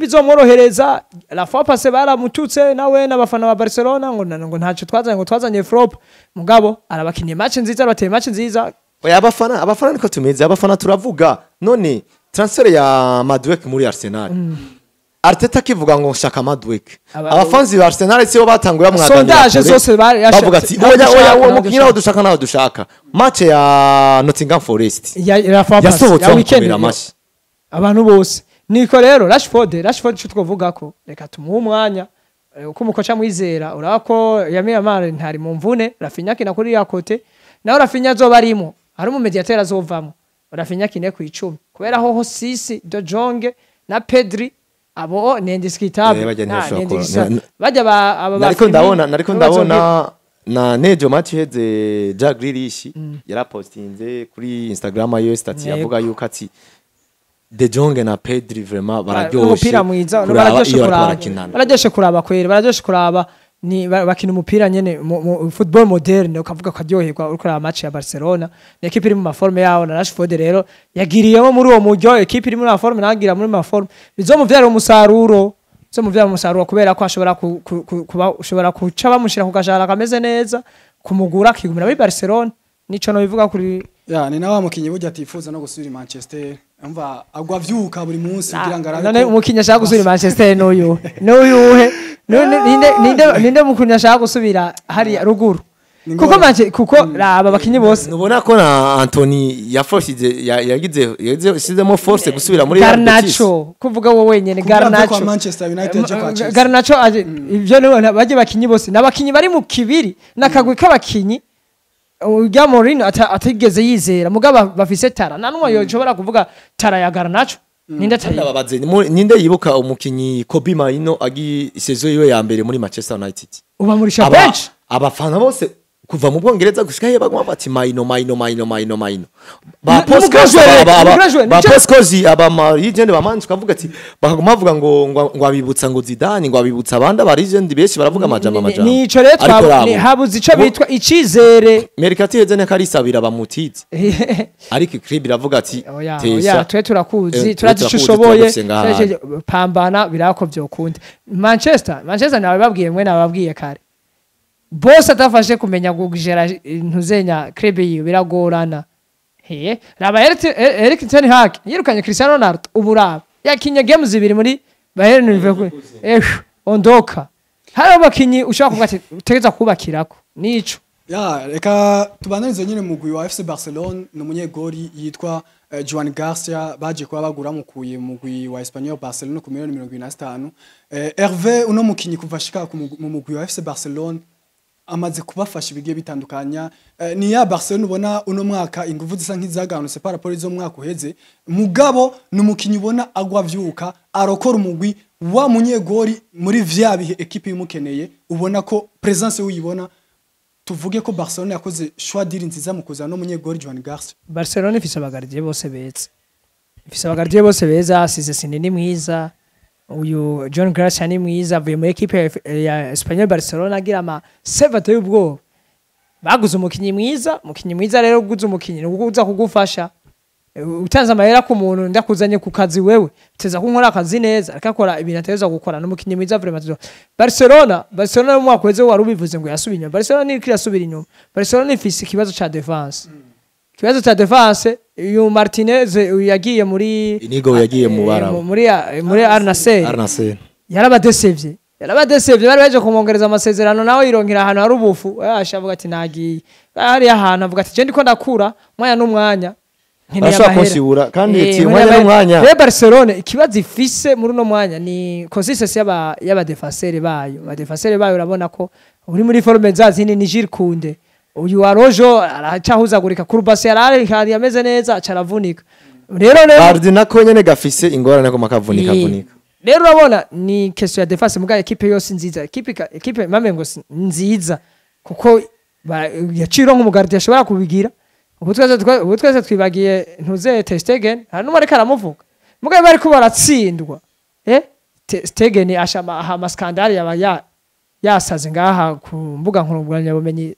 izomworohereza la fois passée baramututse nawe n'abafana ba Barcelona ngo ntaco twazanye flop mugabo arabakinye match nziza bateye match nziza oya abafana niko tumeze abafana turavuga none transfer ya Madueke muri Arsenal Arteta kivuga ngo shaka Madueke abafanzi ba Arsenal sibo batanguye mwaganira sondage zose bavuga ati oya mukina dushaka naho dushaka match ya Nottingham Forest ya weekend abantu bose niko rero Rashford cyo twovuga ko reka tumuhe umwanya uko umukoca mwizera urako yamiye amare ntari mu mvune Rafinha kina kuri yakote naho Rafinha zoba arimo hari mu mediateur azovamo Rafinha kine ku 10 kubera ho Sisi De Jong na Pedri abo nendiscutable bajya aba nariko ndabona na Nejo match heze Jack Grealish yarapostinze kuri Instagram ayo stati yavuga yuko ati De Jong na Pedri vraiment bararyoshe umupira mwiza bararyoshe kuraba kwere bararyoshe kuraba ni bakina umupira nyene mu football moderne ukavuga ko aryoherwa uriko ara match ya Barcelona ni equipe iri mu maforme yawo na Rashford rero yagiriyemo muri uwo mujyo equipe iri muri maforme nagira muri maforme bizomuvyara umusaruro kubera ko ashobora kuca bamushira ku gashara kameze neza kumugura kigumira muri Barcelona nico no bivuga kuri ni nawe mukinyi burya atifuza no gusubira Manchester umva agwa vyuka buri munsi kugira ngo arabe none umukinyi ashaka gusubira Manchester n'uyuhe ninde mukunyi ashaka gusubira hari ruguru kuko aba bakinyi bose nubona ko na Anthony yagize sizemo force gusubira muri Garnacho kuvuga wowe wenyene Garnacho Manchester United cyo kwacha Garnacho ivyo niwe baje bakinyi bose nabakinyi bari mu kibiri nakagwe k'abakinyi ujya Mourinho atigeze yizera mugaba bafise tara nanumwe yoshobora kuvuga tara ya Garnacho ninde yibuka umukinyi Kobe Maino agi sezo yiwe ya mbere muri Manchester United uba muri bench abafana bose kuva mu Bwongereza gushika he bagwa bati Maino ba Postcozi aba legend ba man tukavuga ati bakaguma bavuga ngo abibutsa ngo Zidane ngo abibutsa abandi aba legend beshi baravuga amajambo nico rero habuze ico bitwa icizere Mercati heze ne karisabira bamutize ariko club iravuga ati tesha twe turakuzi turazishoboye pambana birako byokunde Manchester nawe babwiye mwe nababwiye kare boss atafashe kumenya gugijera ntuzenya club yiwe biragorana raba Erik ten Hag yirukanye Cristiano Ronaldo uburaba yakinye games zibiri muri Bayern Liverpool ondoka hari abakinyi ushaka kuvuga ati utegeza kubakirako nico Ya reka tubananize nyine mugwi wa FC Barcelona n'umunyegori yitwa Juan Garcia baje kuba bagura mukuye mugwi wa Espanyol Barcelona ku miliyoni 25. Hervé uno mukinyi kuva shika mu mugwi wa FC Barcelona amaze kubafasha ibigiye bitandukanya ni ya Barcelona ubona uno mwaka inguvu zisa nk'izaganutse par rapport izo mwaka uheze mugabo n'umukinyi ubona agwa vyuka arokora umugwi wa munyegori muri vya bihe equipe imukeneye ubona ko presence uyibona tuvuge ko Barcelona yakoze choix diri nziza mu kuzana no munyegori Juan Garcia. Barcelona ifise abagardier bose beza. Ifise abagardier bose beza, asize sinini mwiza. Uyu John Garcia ni mwiza avuye mu equipe ya Espanyol Barcelona agira ama save ateye ubwo. Baguze umukinyi mwiza rero guze umukinyi uza kugufasha. Utanze amahera ku muntu ndakuzanye ku kazi wewe teza kunkora akazi neza akakora ibintu ateza gukora n'umukinyi mwiza vraiment. Barcelona mu mwaka weze warubivuze ngo yasubiye inyuma. Barcelona ni kirasubira inyuma. Barcelona ifise ikibazo ca defense. Ikibazo ca defense uyu Martinez yagiye muri Inigo yagiye mu Barabu muri Arnasel yarabadesevye bari baje kumwongereza amasezerano nawe yironkera ahantu hari ubufu ashavuga ati nagiye hari ahantu avuga ati je ndiko ndakura mwanya n'umwanya ashaka kunsibura kandi umwanya n'umwanya Real Barcelona ikibazo ifise muri no mwanya ni consistency y'aba defenseur bayo urabona ko uri muri forme zazindi ni Jules Koundé uyu Arojo aracahuzagurika kurubase yarari yameze neza acaravunika rero Bardi nako nyene gafise ingorane ko makavunika rero urabona ni question ya defense muga equipe yose nziza equipe mamengo nziza kuko yaciro nk'umugardier ashobora kubigira ubu twese twibagiye ntuze Ter Stegen hari n'umwe ariko aramuvuga mugabe bari ko baratsindwa Ter Stegen ashama amaskandali yaba yasaze ngaha ku mbuga nkoranyambaga bumenyi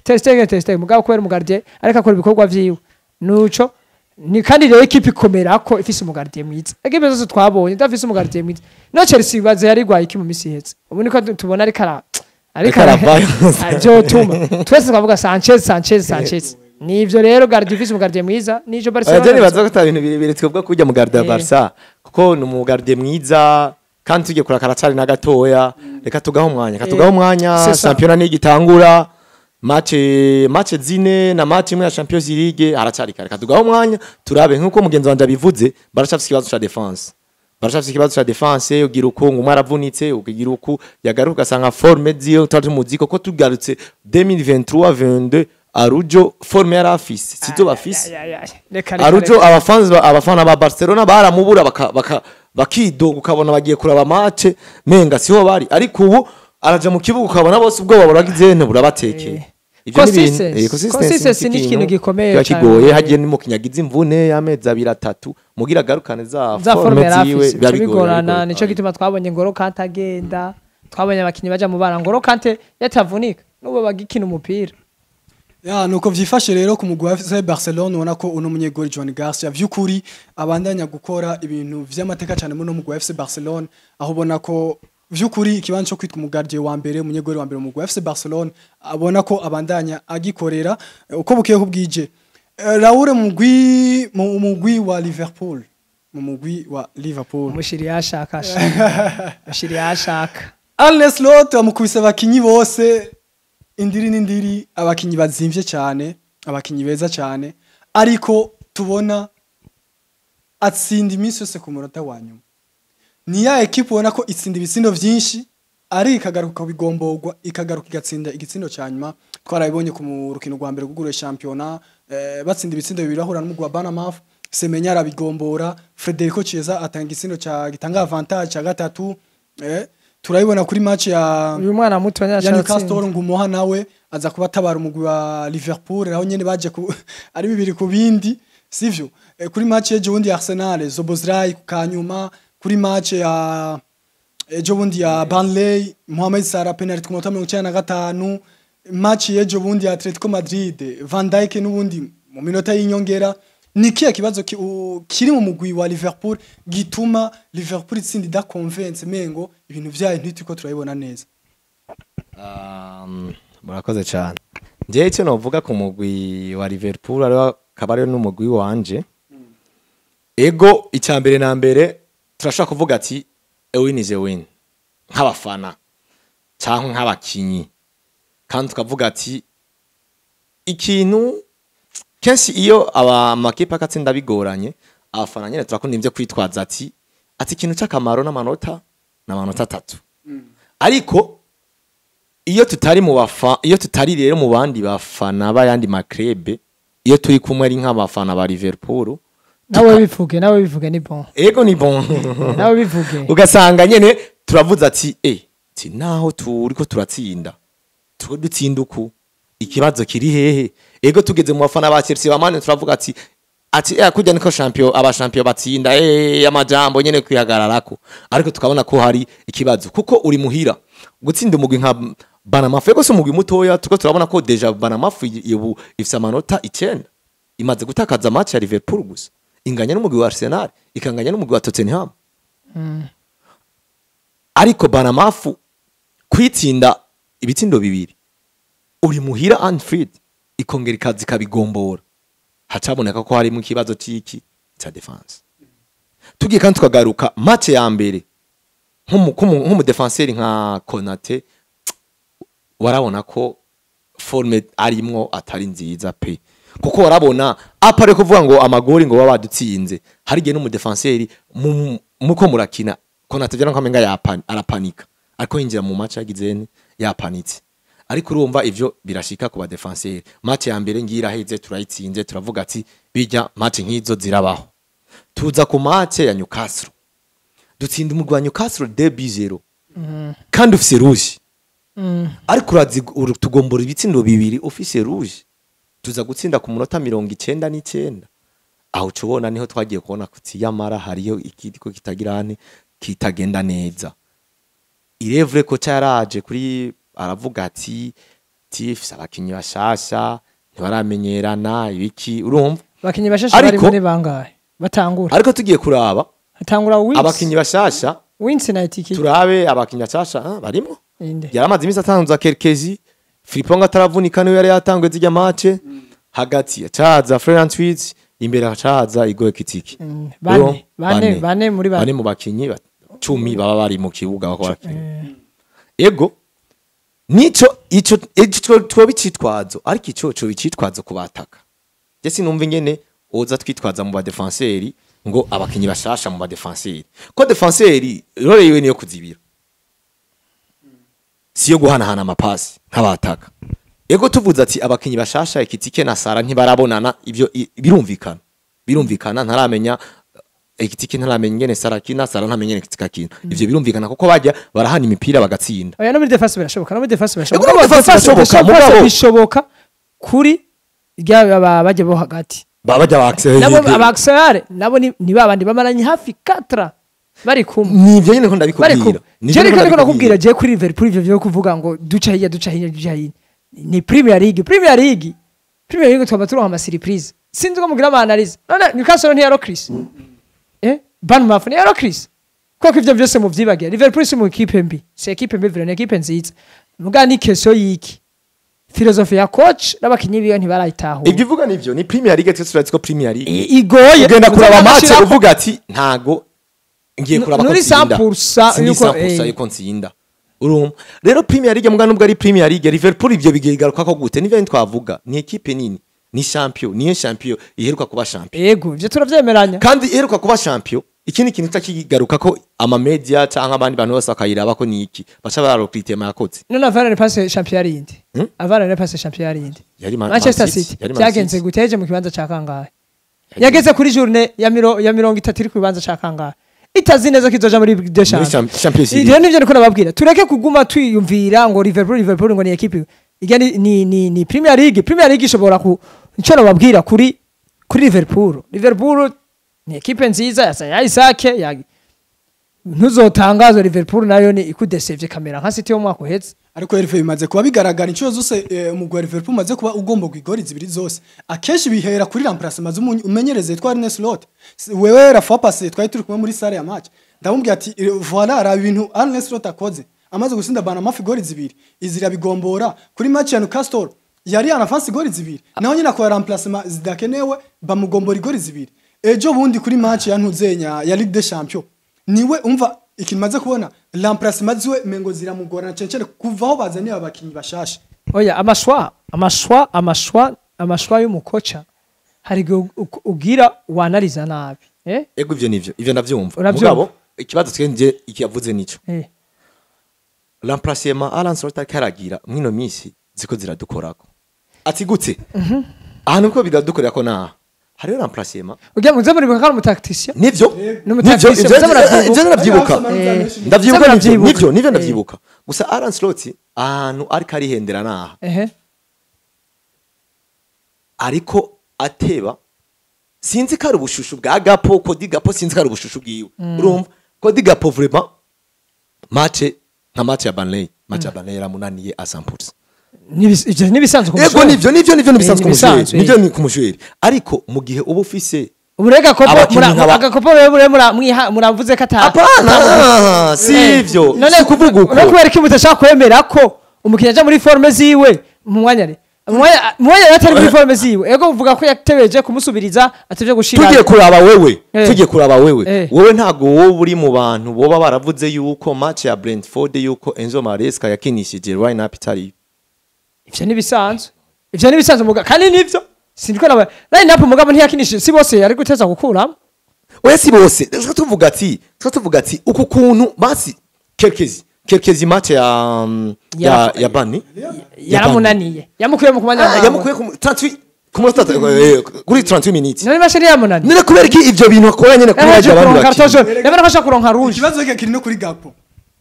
Ter Stegen mugabe kubera umugardier ariko akora ibikorwa vyiwe nuco ni kandi rero equipe ikomera ko ifise umugardier mwiza equipe zose twabonye ndafise umugardier mwiza no Chelsea baze yari gwaye iki mu misi hetse ubu niko tubona ariko byo tuma twese twavuga Sanchez nivyo rero gardier ifise umugardier mwiza nijo Barcelona ajeni baza ko ibintu birebire twebwa kujya mu gardier ya Barca kuko ni umugardier mwiza kandi tujye kura karacari na gatoya reka tugaho umwanya championnat ni gitangura match zine na match imwe ya Champions League haracari reka tugaho umwanya turabe nkuko mugenzi wanje abivuze baracafise ikibazo ca defense ugira uko ngo maravunitse ukigira uko yagaruka gasanga forme ziyo tatu muziko ko tugarutse 2023-22 Arujo forme yari afise sizo bafise Arujo abafana ba Barcelona baramubura bakidoga ukabona bagiye kuraba match menga siho bari ariko ubu araja mu kibuga ukabona bose ubwo baburagize ne burabatekeye ivyo ni consistency ni ikintu gikomeye kigoye hagiye ni mu kinyagiza imvune y'amezi 2-3 mugira garukane za forme ziwe bigorana nico gituma twabonye Ngoro Kante agenda twabonye abakinyi baja mu bara Ngoro Kante yatavunika nubo bagikina umupira. Ya nuko vyifashe rero ku mugwi wa FC Barcelona ubona ko uno munyegori Juan Garcia vyukuri abandanya gukora ibintu vy'amateka cyane muri no mugwi wa FC Barcelona aho ubona ko vyukuri ikibanzo cyo kwitwa umugardier wa mbere umunyegori wa mbere mu mugwi wa FC Barcelona abona ko abandanya agikorera uko bukiye kubwije Raoul mu mugwi wa Liverpool mushiri yashaka Arne Slot amukubise abakinyi bose indiri abakinyi bazimvye cyane abakinyi beza cyane ariko tubona atsinda iminsi yose ku munota wa nyuma ni ya equipe ubona ko itsinda ibisindo vyinshi ari ikagaruka bigomborwa ikagaruka igatsinda igitsindo cyanyuma twarabibonye ku rukino rwa mbere gugure championnat batsinda ibitsindo bibiri ahura n'umugwi wa Banamaf Semenya arabigombora Federico Chiesa atanga igitsindo gitanga avantage cya gatatu turayibona kuri match ya uyu mwana muto ya Newcastle ngumuha nawe aza kuba tabara umugwi wa Liverpool aho nyene baje ari bibiri ku bindi sivyo kuri match ya Jondi Arsenal Zobozlai kanyuma kuri match ya Jobundi ya Burnley Mohamed Salah penalty ku munota 95 match ya Jobundi ya Atletico Madrid Van Dijk n'ubundi mu minota y'inyongera nikiya kibazo kiri mu mugwi wa Liverpool gituma Liverpool itsinda da convince mengo ibintu vyayo ntitiko turayibona neza. Murakoze cyane nje cyo novuga ku mugwi wa Liverpool ari kabare n'umugwi wanje ego icyambere na mbere turashaka kuvuga ati win is a win nk'abafana cyangwa nk'abakinyi kandi tukavuga ati ikintu kenshi iyo amakipe akatsinda bigoranye abafana nyene turakunda ivyo kwitwaza ati ikintu c'akamaro n'amanota 3 ariko iyo tutari rero mu bandi bafana bayandi makrebe iyo turi kumwe ari nk'abafana ba Liverpool nawe bivuge ni bon ego ni bon nawe bivuge ugasanga nyene turavuza ati naho turiko turatsinda dutsinda uku ikibazo kiri hehe ego tugeze mu bafana ba Chelsea bamane turavuga ati kujya niko champion batsinda amajambo nyene kwihagararako ariko tukabona ko hari ikibazo kuko uri muhira gutsinda umugwi nka Banamafu ego so umugwi mutoya tuko turabona ko deja Banamafu ubu ifise amanota 9 imaze gutakaza match ya Liverpool gusa inganya n'umugwi wa Arsenal ikanganya n'umugwi wa Tottenham ariko Banamafu kwitsinda ibitsindo bibiri uri muhira Anfield ikongera ikazi kabigombora hacaboneka ko harimo ikibazo cy'iki cya defense tugiye kandi tukagaruka match ya mbere nk'umu defenseur nka Konate warabona ko forme arimwo atari nziza pe kuko warabona apare kuvuga ngo amagori ngo babadutsinze hari gihe n'umu defenseur muko murakina Konate byara nkamenga arapanika ariko yinjira mu match yagizene yapanitse ariko urumva ivyo birashika ku ba defenseur match ya mbere ngira heze turayitsinze turavuga ati bijya match nkizo zirabaho tuza ku match ya Newcastle dutsinda umugwi wa Newcastle 2-0 kandi ufise rouge ariko urazi tugombora ibitsindo bibiri ufise rouge tuza gutsinda ku munota 99 aho cubona niho twagiye kubona kuti yamara hariyo ikitiko kitagirane kitagenda neza irevre ko cyaraje kuri aravuga ati tifise abakinyi bashasha ntibaramenyerana ibiki urumva abakinyi bashasha bari muri bangahe batangura ariko tugiye kuraba hatangura Wins abakinyi bashasha Wins na itiki turabe abakinyi bashasha barimo yaramaze imisi atanza Kerkezi Friponga ataravunika niwe yari yatangwe zijya match hagati yacaza Florent Tweets imbere hacaza Igoye Kitiki bane muri mu bakinyi 10 baba bari mu kibuga bakora ego nico ico twobicitwazo ariko ico bicitwazo kubataka je sinumva ingene oza twitwaza mu ba defenseur ngo abakinyi bashasha mu ba defenseur ko defenseur rore yiwe niyo kuzibira siyo guhanahana amapasi nk'abataka ego tuvuze ati abakinyi bashasha Ekitike na Sara ntibarabonana ivyo birumvikana ntaramenya Ekitike ntaramenya ngene Sara kina Sara ntamenye ngene Ekitike kina ivyo birumvikana kuko bajya barahana imipira bagatsinda oya no muri defense birashoboka bishoboka kuri ryaba bajya bo hagati bajya abaxere nabo ni babandi bamaranye hafi 4 bari kumwe nivyo nyene ko ndabikubwira nivyo ko nakubwira je kuri Liverpool ivyo byo kuvuga ngo duca hiya ni Premier League twaba turonka ama surprise sinzi ko mugira analyse none Newcastle ntiyaro Chris Banmaf ntiyaro Chris kuko ivyo byose mu vyibagiye Liverpool si mu equipe mbi c'est equipe mbi vraiment equipe nziza muga ni keso yiki philosophy ya coach n'abakinyi biyo ntibarayitaho ibyo uvuga nivyo ni Premier League tuzurazi ko Premier League igoye ugenda kuraba match uvuga ati ntago ngiye kuraba ko tsinda 100% yuko ntsinda urumva rero Premier League muga nubwo ari Premier League Liverpool ivyo bigigaruka ko gute nivyo twavuga ni equipe nini ni niyo champion iheruka kuba champion yego ivyo turavyemeranya kandi iheruka kuba champion ikindi kintu takigaruka ko ama media cyangwa abandi bantu bose akayiraba ko niki bacha bararokritema yakoze none avana passe champion yindi avana passe champion yindi Manchester City yagenze guteje mu kibanza ca kangahe yageze kuri journée ya 30 iri ku kibanza ca kangahe itazi neza kizoja muri Ligue des Champions iyo nivyo niko nababwira tureke kuguma twiyumvira ngo Liverpool ngo ni equipe igani ni Premier League ishobora ku ncyo nababwira kuri Liverpool ni equipe nziza ya Isake ntuzotangazwa Liverpool nayo ni ikudesevye kamera nka City yo mwaka uhetse ariko Liverpool imaze kuba bigaragara inshuro zose umugwa Liverpool maze kuba ugomba kwigora zibiri zose akenshi bihera kuri remplacement umenyereze twari ne slot wewe rafa passe twari turi kumwe muri salle ya match ndamubwiye ati voilà ara ibintu Arne Slot akoze amaze gusinda Banamafu gori zibiri izira bigombora kuri match ya Newcastle yari anafasi gori zibiri naho nyina ko remplacement zidakenewe bamugombora igori zibiri ejo bundi kuri match ya ntuzenya ya Ligue des Champions niwe umva ikimaze kubona remplacement ziwe mengo ziramugorana cencere kuvaho bazaniye abakinyi bashasha oya amashwa y'umukoca hari igihe ugira wanariza nabi ego ivyo navyumva Uravyumva? mugabo ikibazo twenje ikiyavuze nico Eh. l'emplacement Alan Slot karagira mwino misi ziko ziradukorako ati gute ahantu ko bidadukorako na hariyo l'emplacement ugira ngo nzamuri bakara umutaktisien nivyo n'umutactisi, ivyo muzamura ndavyibuka ndavyibuka Muzamura nivyo ndavyibuka gusa Alan Slot ahantu ariko arihendera naha ariko ateba sinzi kari ubushushu bwa gapo kodi gapo sinzi kari ubushushu bwiwe urumva kodi gapo vraiment match ya Burnley match ya Burnley yaramunaniye a 100%. ivyo nibisanzwe ku Ego nivyo nibisanzwe ku Nibisanzwe, mushweri nivyo ni ku mushweri ariko mu gihe uba ufise urega kopo Abakinyi nk'aba- agakopo bure muravuze ko ata apana sivyo none kuvuga uko no kubera ko mutashaka kwemera ko umukinnyi aja muri forme ziwe mu mwanya re mwanya yatari muri forme ziwe ego uvuga ko yatebeje kumusubiriza atevye gushira tugiye kuraba wewe Eh. tugiye kuraba wewe Eh. wowe ntago wowe uri mu bantu boba baravuze yuko match ya Brentford yuko Enzo Maresca yakinishije line up itari ivyo nibisanzwe muga kandi nivyo sindiko nawe line up mugabo ntiyakinishije si bose yari guteza gukuramo oya si bose tuvuga ati uku kuntu basi kelkezi match ya Burnley yaramunaniye yamukuye mu kumanya yamukuye ku 38 ku munota kuri 38 minutes none mashari yamunaniye none kubera iki ivyo bintu akora nyene kuri yaje abandi kuronka bakinyi kartojo yabana ko ashaka kuronka rouge ikibazo reka kiri no kuri gapo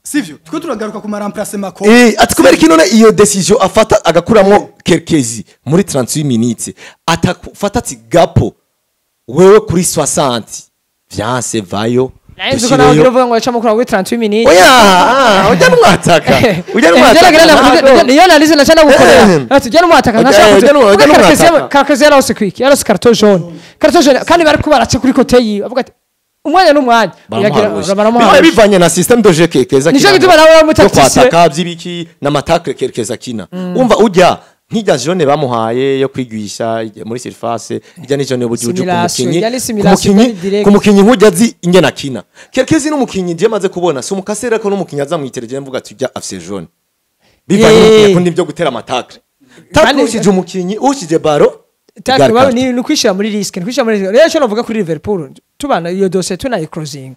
sivyo twe turagaruka ku remplacement ko ati kubera iki none iyo decision afata agakuramo kelkezi muri 38 minutes atafata ati gapo wewe kuri 60 vyanse vayo nayo ko nawe uvuga ngo yacamo kuri 38 minutes oya ujya numwataka niyo analize na cyane gukorera ati ujya numwataka numwataka karakazi yarose quick yarose carton jaune kandi bari kubarace kuri kote yiwe avuga ati umwanya n'umwanya baramuha bivanye na system de jeu keza nico gituma nawe bamutaktise kwataka byibiki na matakre keza kina umva ujya nk'ijya jone bamuhaye yo kwigwisha muri surface ijya ni jone bujuju ku mukinyi nk'ujya azi ingena kina kelkezi n'umukinyi je maze kubona si umukasera ko n'umukinyi aza mu itereje mvuga ati ujya afise jaune bivanye n'ukundi byo gutera matakre takushije umukinyi ushije baro takwa ni kwishira muri risk rero cyo navuga kuri Liverpool tubana iyo dossier tunayi closing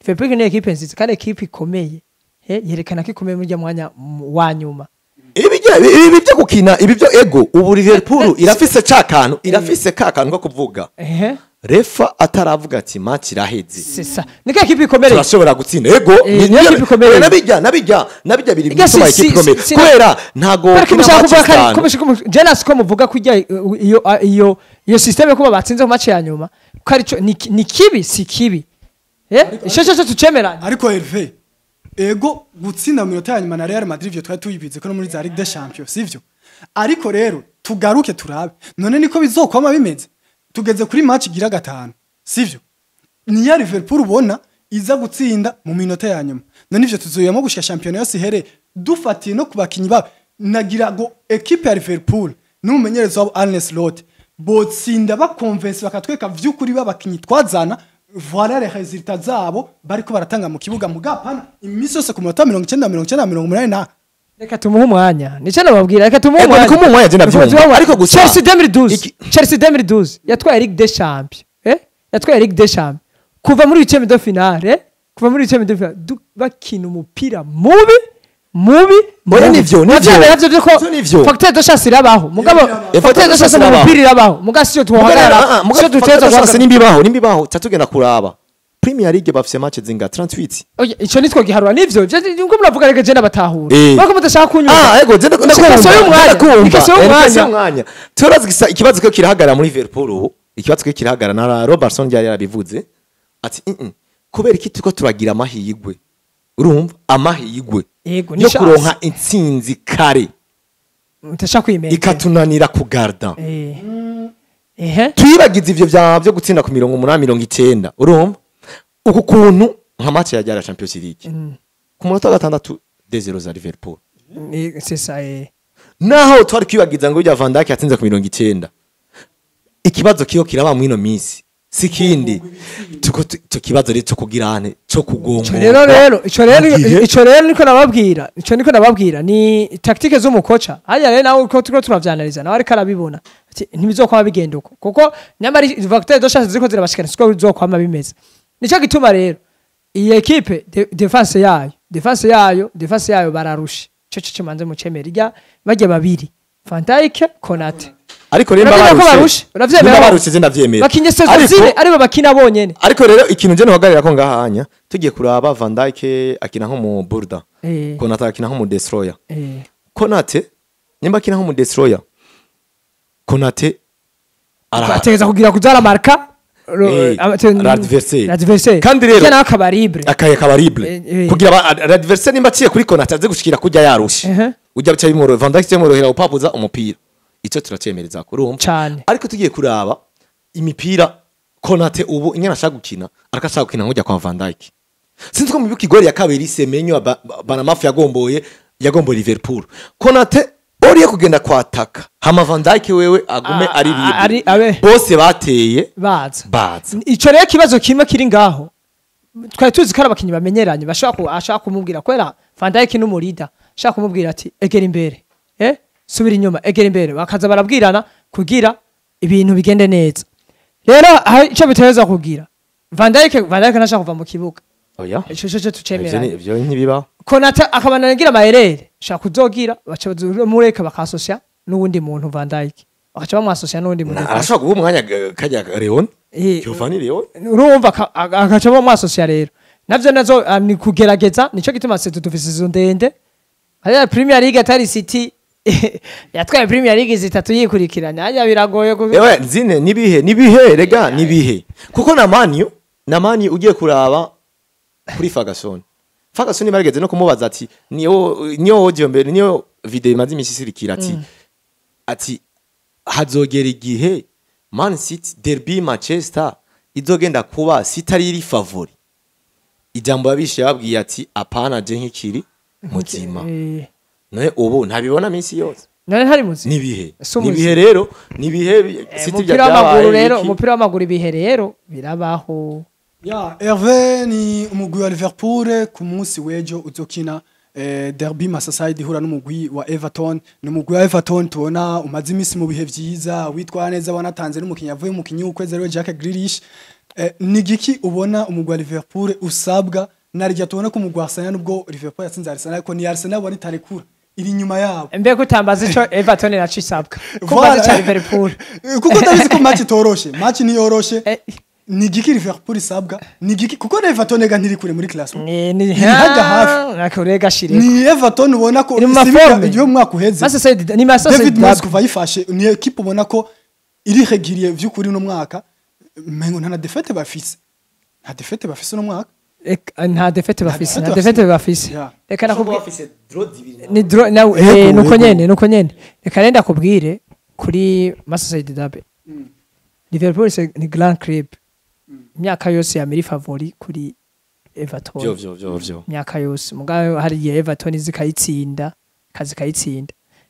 Liverpool ni equipe nziza kandi equipe ikomeye yerekana ko ikomeye muri mwanya wa nyuma ibi byo gukina ibi byo ego ubu Liverpool irafise cakantu irafise kakantu ko kuvuga refa ataravuga ati match iraheze sisa niko equipe ikomeye turashobora gutsinda ego nabijya biri bituma equipe ikomeye kubera ntago Jenas ko muvuga kujya iyo system yo kuba batsinze mu match ya nyuma ko ari ni kibi si kibi cyo tucemeranya ariko Hervé ego gutsinda mu minota ya nyuma na Real Madrid byo twari tuyibize ko no muri za Ligue des Champions sivyo ariko rero tugaruke turabe none niko bizokwama bimeze tugeze kuri match gira gatanu sivyo ni ya Liverpool ubona iza gutsinda mu minota ya nyuma none ivyo tuzoyamo gushika champion yose here dufatiye no kubakinyi ba nagira go equipe ya Liverpool n'umumenyereza wabo Arne Slot botsinda bakonvense bakatweka vy'ukuri babakinyi twazana voilà les résultats zabo bariko baratanga mu kibuga mugapana imisi yose ku minota 90 na reka tumuhe umwanya nico nababwira reka tumuhe umwanya je navyumva ariko gusa Chelsea 2012 yatwaye Ligue des Champions yatwaye Ligue des Champions kuva muri 8e de finale bakina umupira mubi oya nivyo facteur de chance irabaho mugabo facteur de chance mu mupira irabaho mugasio tuhagarara sio duteza nimbibaho tatugenda kuraba Premier League bafise match zinga 38 oya ico nitwo giharura nivyo ngo muravuga rege je nabatahura bako mudashaka kunyuma ego je ndakumva umwanya turazigisa ikibazo ko kirahagara muri Liverpool ikibazo ko kirahagara na Robertson yari yarabivuze ati kubera iki tuko turagira amahigwe urumva amahigwe yo kuronka intsinzi kare mutashaka kwimenya ikatunanira kugarda twibagize ivyo byo gutsinda ku 190 urumva uku kuntu nka match ya Jara Champions League ku munota wa 6 2-0 za Liverpool c'est ça naho twari kwibagiza ngo ujya Van Dijk yatsinze ku 90 ikibazo kiyo kiraba mu ino minsi sikindi cyo kibazo rero cyo kugirane cyo kugongo ico rero niko nababwira ni tactique zo mukoca haya rero nawe uko turiko turavyanaliza nawe ariko arabibona ati ntibizokwa bigenda uko kuko nyamari facteur de chance ziko zirabashikana siko bizokwama bimeze nico gituma rero iyi equipe defense yayo bararusha cyo kimanze mu cemera irya bajye babiri Fantaike Konate ariko rero barushize ndavyemera bakinye sezo zine aribo bakina bonyene ariko rero ikintu je nohagarira ko ngahanya tugiye kuraba Van Dijk akina nko mu Burda Konate akina nko mu Destroyer Konate nimba akina nko mu Destroyer Konate arategeza kugira kuzara marka l'adversaire kandi rero yana akabaribre kugira l'adversaire nimba aciye kuri Konate aze gushikira kujya yarusha ujya bicaye mu Van Dijk cyamorohera upapuza umupira icyo turacemereza kurumva ariko tugiye kuraba imipira Konate ubu inyana ashaka gukina arakashaka gukina nkujya kwa Van Dijk sinzi ko mu bikigori ya kabiri Semenyo bana mafia yagomboye Liverpool Konate oriye kugenda kwataka hama Van Dijk wewe agume ari bose bateye baza ico rero kibazo kimwe kiri ngaho twari tuzi ko abakinyi bamenyeranye ashaka kumubwira kwera Van Dijk n'umurida ashaka kumubwira ati egera imbere subira inyuma egera imbere bakaza barabwirana kugira ibintu bigende neza rero ico biteza kugira Van Dijk nashaka kuva mu kibuga oya ico tucemera ivyo ntibiba Konate akabana ngira maherere shaka kuzogira baca mureka bakasosya n'uwundi muntu Van Dijk bakaca bamwasosya n'uwundi muntu arashaka guha umwanya kajya Leon Giovanni Leon urumva agaca bamwasosya rero nazo ni kugerageza nico gituma se dufise izo ndende haya Premier League atari City yatwaye Premier League zitatu yikurikirana haya biragoye ewe zine nibihe rega nibihe kuko na mani ugiye kuraba kuri Ferguson barigeze no kumubaza ati niyo audio mbere niyo video imaze imisi sirikira ati hazogera igihe Man City derby Manchester izogenda kuba City ari iri favori ijambo yabishe yababwiye ati apana je nkikiri muzima naye ubu ntabibona minsi yose none hari muzima nibihe rero nibihe City bya umupira w'amaguru ibihe rero birabaho ya Hervé ni umugwi wa Liverpool ku munsi wejo uzokina derby Merseyside ihura n'umugwi wa Everton n'umugwi wa Everton tubona umaze imisi mu bihe vyiza witwa neza wanatanze n'umukinyi avuye mu kinyi ukweze rero Jack Grealish ni giki ubona umugwi wa Liverpool usabwa narijya tubona ko umugwi wa Arsenal nubwo Liverpool yatsinze Arsenal ariko ni Arsenal bari tarekura iri nyuma yabo mbe kutambaza ico Everton nacisabwa kubaza cha Liverpool kuko ndabizi ko match toroshe ni yoroshe ni giki Liverpool isabwa ni giki kuko Everton ega ntiri kure muri classement ni hajya hafi nakurega shire ni Everton ubona ko iyo mwaka uheze David Moyes kuva yifashe ni equipe ubona ko iri regiriye vy'ukuri no mwaka mengo nta defete bafise no mwaka nta defete bafise reka nakubwira ni nuko nyene reka nenda kubwire kuri Merseyside derby Liverpool ni grand club myaka yose ya miri favori kuri Everton vyo myaka yose mugayo hari Everton zikayitsinda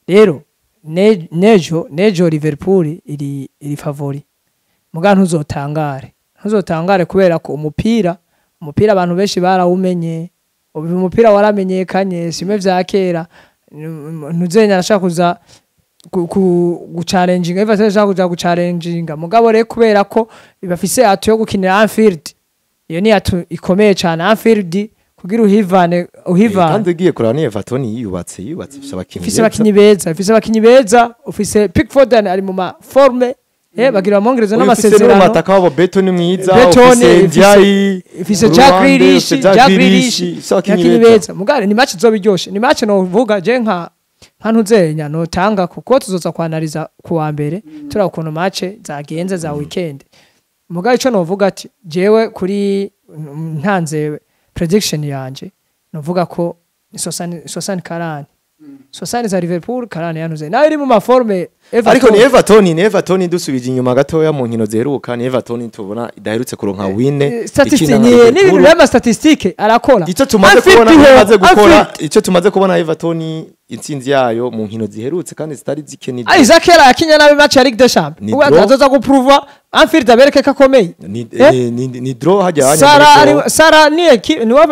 rero nejo Liverpool iri favori mugayo ntuzotangare kubera ko umupira abantu benshi barawumenye umupira waramenyekanye sime vya kera ntuzenya nashaka kuza guchallenginga Everton ashaka kuja guchallenginga mugabo rero kubera ko bafise atu yo gukinira Anfield iyo ni atu ikomeye cyane Anfield kugira uhivane kandi ugiye kurana ni Everton yubatse ifise abakinyi beza ufise Pickford ari mu ma forme bagira amongereza n'amasezerano n'amataka wabo Beton mwiza ufise Ndiaye ifise Jack Grealish abakinyi beza mugabo ni match zobiryoshe ni match no vuga je nka ntuzenya no tanga kuko tuzoza kwanariza kuwa mbere turakuno match zagenze za weekend mugaye ico no vuga ati jewe kuri ntanze prediction yanje no vuga ko Sosani Karani Sosani za Liverpool Karani yanuze nawe iri mu maforme ariko ni Everton dusubije inyuma gatoya mu nkino zeruka ni Everton tubona idaherutse kuronka wine ni statistique arakora ico tumaze kubona Everton intsinzi yayo mu nkino ziherutse kandi zitari zike Isaac yara yakinya nabi match ya Ligue des Champions Ni ubu draw. azoza guprova Anfield abereke ko akomeye ni draw hajya Sara ni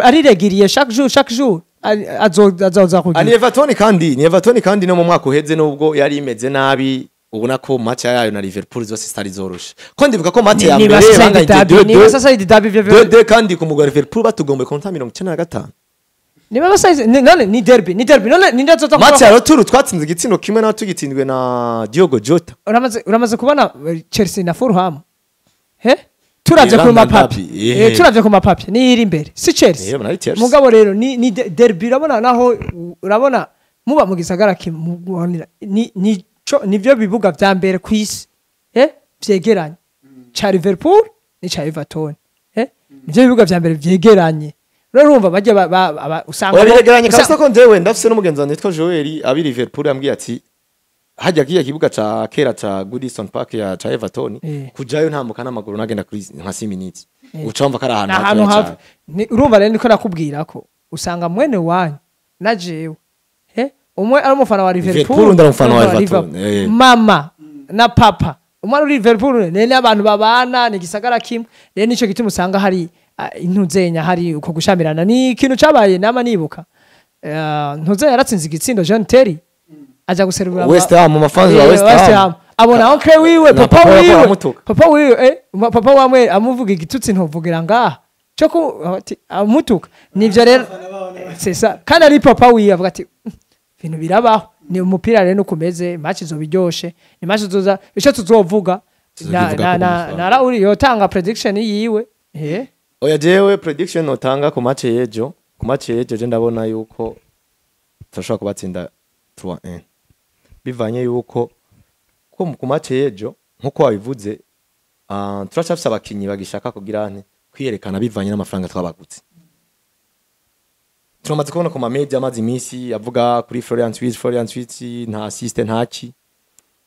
ari regiriye chaque jour azoza kugira ni Everton kandi no mu mwaka uheze nubwo yari imeze nabi ubona ko match yayo na Liverpool zose zitari zoroshe ko ndibuka ko match ya mbere banganye niba sasa idabi vyo 2-2 kandi ku mugwa Liverpool batugombe konta 95 niba basa none ni derby none ninde azoza match ya retour twatsinze igitsindo kimwe naho tugitsindwe na Diogo Jota uramaze kubona Chelsea na Fulham turavye ku mapapi turavye ku mapapi ni iri imbere si Chelsea mugabo rero ni derby urabona muba mu gisagara kimubonera nivyo bibuga vya mbere kwisi vyegeranye cha Liverpool ni cha Everton nivyo bibuga vya mbere vyegeranye rero urumva bajya usanga biregeranye kabisa ko ndewe ndafise n'umugenzi nitwa Joel abi Liverpool yambwiye ati hajya kiya kibuga ca kera ca Goodison Park ya cha Everton kujayo ntambuka n'amaguru nagenda kuri nka 6 minutes ucamva kari ahantu hafi urumva rero niko nakubwira ko usanga mwene wanyu na jewe umwe ari umufana wa Liverpool undi ari umufana wa Everton mama na papa umwe ari Liverpool nene abantu babana ni gisagara kimwe rero nico gituma usanga hari intuzenya hari uko gushamirana ni ikintu cabaye nama nibuka ntuzenya yaratsinze igitsindo Jean Terry aja guserura West Ham mu mafanzi wa West Ham abona onke wiwe papa wiwe papa wamwe amuvuga igitutsi ntovugira ngaha cyo ko amutuka nivyo rero sesa kandi ari papa wiwe avuga ati ibintu birabaho ni umupira rero nukumeze match zo biryoshe ni match zoza ico tuzovuga na Rauli yotanga prediction yiwe oya jewe prediction notanga ku match yejo je ndabona yuko turashobora kubatsinda 3-1 bivanye yuko ko ku match yejo nkuko wabivuze turashafise abakinyi bagishaka kugira nte kwiyerekana bivanye n'amafaranga twabagutse turamaze kubona ku media amazi imisi avuga kuri Florian Wirtz nta assist ntaki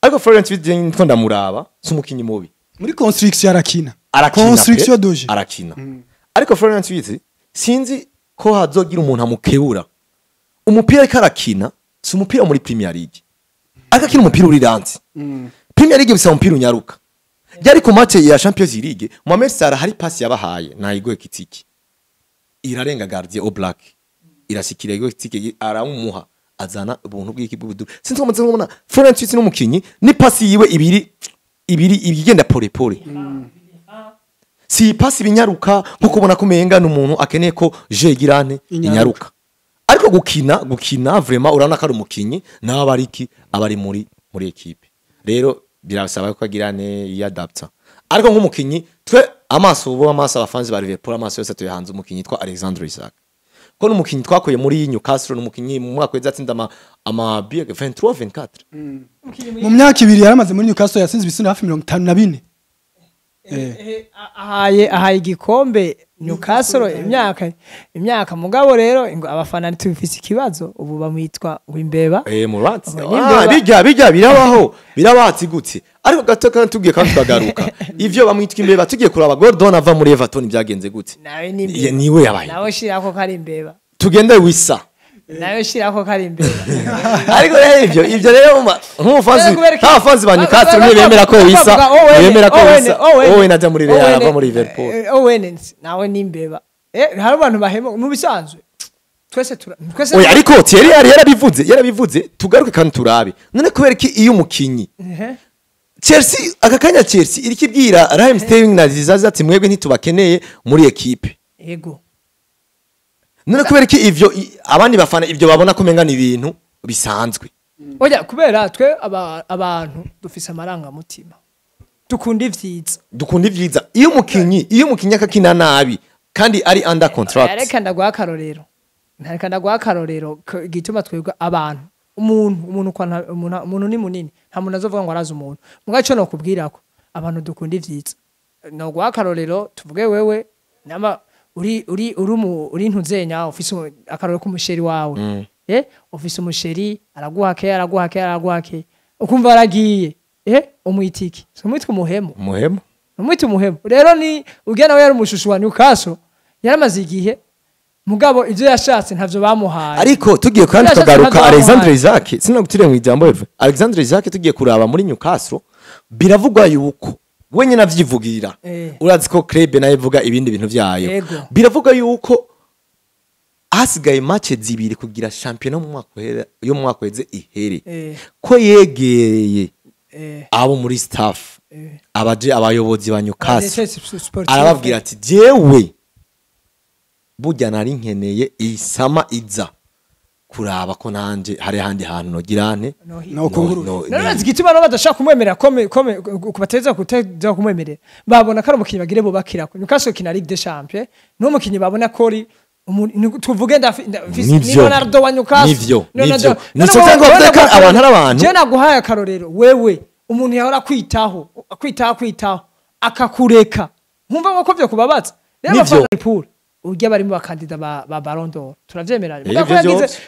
ariko Florian Wirtz nko ndamuraba sumukinyi mubi muri construction arakina construction doje arakina ariko Florian Wirtz sinzi ko hazogira umuntu amukebura umupira karakina si umupira muri Premier League akakina umupira uri ranzi Premier League bisa umupira unyaruka yari ku match ya Champions League Mohamed Salah hari pass yabahaye na Igwe Kitiki irarenga gardien Oblak irasikira Igwe Kitiki aramuha azana ubuntu bw'iki bw'ubudu sinzi ko mubona Florian Wirtz n'umukinyi ni pass yiwe ibiri igenda pole si pass binyaruka nko kubona kumenga n'umuntu akeneye ko je girane inyaruka ariko gukina vraiment urana ko ari umukinyi naho bariki abari muri equipe rero birasaba ko agirane yadapta ariko nk'umukinyi twe amaso abafanzi ba Liverpool amaso yose tuyahanze umukinyi twa Alexander Isaac ko n'umukinyi twakoye muri Newcastle n'umukinyi mu mwaka w'izatsinda ama big 23-24 mu myaka ibiri yaramaze muri Newcastle yasinze ibisino hafi 54 ahaye igikombe Newcastle imyaka mugabo rero abafana tubifise ikibazo ubu bamwitwa Wimbeba Muratsi bijya birabahatsi gutse ariko gato kandi tugiye kandi twagaruka ivyo bamwitwa Imbeba tugiye kuraba Gordon ava muri Everton byagenze gute niwe yabaye nawe shirako kari Imbeba tugende wisa nawe shirako kari Imbeba ariko rero ivyo rero nk'umufanzi ba Newcastle ntibemera ko wisa Owen aja muri Real ava muri Liverpool Owen nawe ni Imbeba hari abantu bahemo mu bisanzwe twese oya ariko Thierry yarabivuze tugaruke kandi turabe none kubera ki iyo umukinyi Chelsea akakanya Chelsea iri kibwira Raheem Sterling na Zizaza ati mwebwe ntitubakeneye muri equipe yego none kubera ki ivyo abandi bafana ivyo babona kumenga ni ibintu bisanzwe oya kubera twe abantu dufise amaranga mutima dukunda ivyiza iyo umukinyi akakina nabi kandi ari under contract reka ndagwa akarorero gituma twebwe abantu umuntu ni munini nta muntu azovuga ngo arazi umuntu mugaco no kubwira ko abantu dukunda ivyiza no gwa akarorero tuvuge wewe nama uri ntuzenya ufise akarorero k'umusheri wawe ufise umusheri araguhake ukumva aragiye umwitiki umwitwa umuhemu rero ni ugena we yari umushushu wa Newcastle yaramaze igihe mugabo ivyo yashatse ntavyo bamuhaye ariko tugiye kandi Yashatse tukagaruka ntabwo Alexandre Isaac sinagutire mu ijambo Eve Alexandre Isaac tugiye kuraba muri Newcastle biravugwa yuko wenye navyivugira urazi ko club nayo ivuga ibindi bintu vyayo Yego. biravugwa yuko hasigaye match zibiri kugira champion yo mu mwaka weze ihere ko yegereye abo muri staff abayobozi ba Newcastle arababwira ati jewe burya nari nkeneye isama iza kuraba ko nanje hari handi hantu nogirane no kunguru narazi gituma no badashaka kumwemerera kubateza kuteza kumwemerera babona karo mukinyi bagire bo bakirako Newcastle kina Ligue des Champions no mukinyi babona ko ri tuvuge ni Ronaldo wa Newcastle nivyo nico cyangwa bateka abantu arabantu je naguhaye akarorero wewe umuntu yahora kwitaho akakureka nkumva ngo ko byo kubabatsa rero abafana Liverpool urya bari mu bakandida ba Ballon d'Or turavyemeranya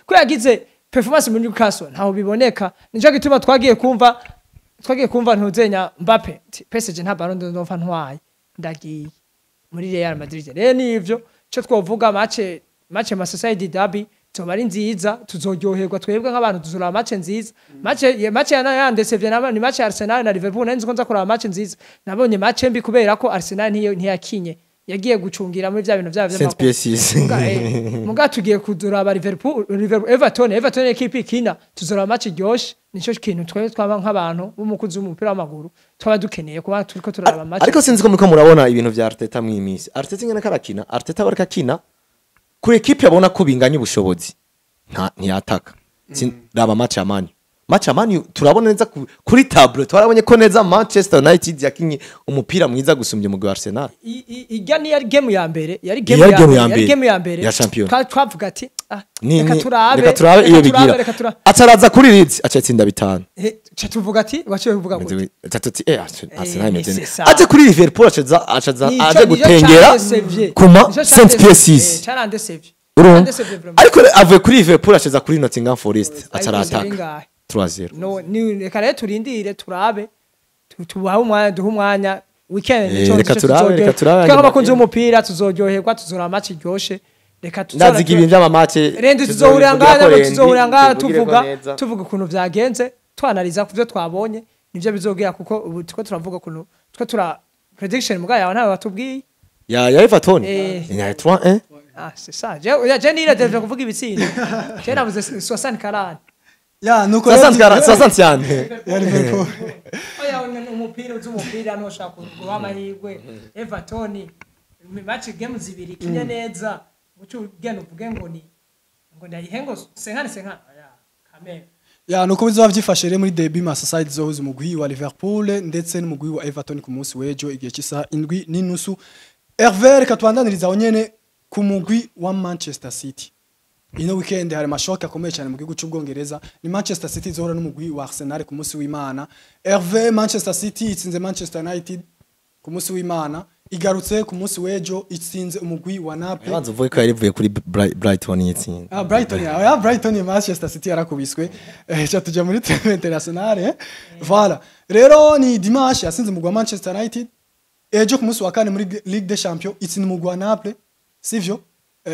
ko yagize performance muri Newcastle ntaho biboneka nico gituma twagiye kumva ntuzenya Mbappe PSG nta Ballon d'Or nova ntwaye ndagiye muri Real Madrid rero nivyo cyo twovuga match Society derby tubari nziza tuzoryoherwa twebwe nk'abantu tuzura match nziza match yandesevye n'abandi match ya Arsenal na Liverpool nanzi ko nza kuraba match nziza nabonye match mbi kubera ko Arsenal ntiyakinye yagiye gucungira muri bya bintu by'amakuru muga tugiye kuduraba Liverpool Everton equipe ikina tuzura match ryoshe nico kintu twaba nk'abantu b'umukuzi w'umupira w'amaguru twaba dukeneye kuba turiko turaba match ariko sinzi ko muko murabona ibintu vya Arteta mwimisi Arteta ingene karakina Arteta baraka kina ku equipe abona ko binganya ubushobozi ntiyataka raba match ya Man turabona neza kuri table twarabonye ko neza Manchester United yakinye umupira mwiza gusumbya umugwi wa Arsenal ijya ni yari game ya mbere ya champion twavuga ati reka turabe iyo bigira ataraza kuri Leeds acatsinda 5 tuvuga ati waciye kuvuga ngo Arsenal imeze aje kuri Liverpool aje gutengera kuma Saint Pierre cyarandesevye ariko avuye kuri Liverpool acaza kuri Nottingham Forest acarataka 3-0 no ni reka rero turindire turabe tubaha umwanya weekend reka turabe kandi abakunzi b'umupira tuzoryoherwa tuzora match ryoshe reka ndaziga ibintu by'ama match rende tuzohurira tuvuga ukuntu byagenze twanaliza kuvyo twabonye nivyo bizogera kuko ubu tuko turavuga ukuntu prediction muga yawe ntawe batubwiye ya Everton ya 3-1 c'est ça je nire de kuvuga ibitsinda je navuze 60-40 ya nuko 60 cyane ya Liverpool oya umupira uzumupira no shaka kuba amahirwe Everton match game zibiri kinye neza mucyo ugenda uvuge ngo ndayihengo senkane ya kamera ya nuko bizova byifashe rero muri derby Merseyside zohuza umugwi wa Liverpool ndetse n'umugwi wa Everton ku munsi w'ejo igihe cy'isa 7:30 Hervé katwandaniriza onyene ku mugwi wa Manchester City ino weekend hari mashoka akomeye cyane mu gihugu cy'Ubwongereza ni Manchester City zohura n'umugwi wa Arsenal ku munsi w'Imana Hervé Manchester City itsinze Manchester United ku munsi w'Imana igarutse ku munsi w'ejo itsinze umugwi wa Napoli abanza uvuye ko yarivuye kuri Brighton yitsinze Brighton Manchester City yarakubiswe cyo tujya muri TV international voilà rero ni dimanche yasinze umugwi wa Manchester United ejo ku munsi wa kane muri Ligue des Champions itsinze umugwi wa Napoli sivyo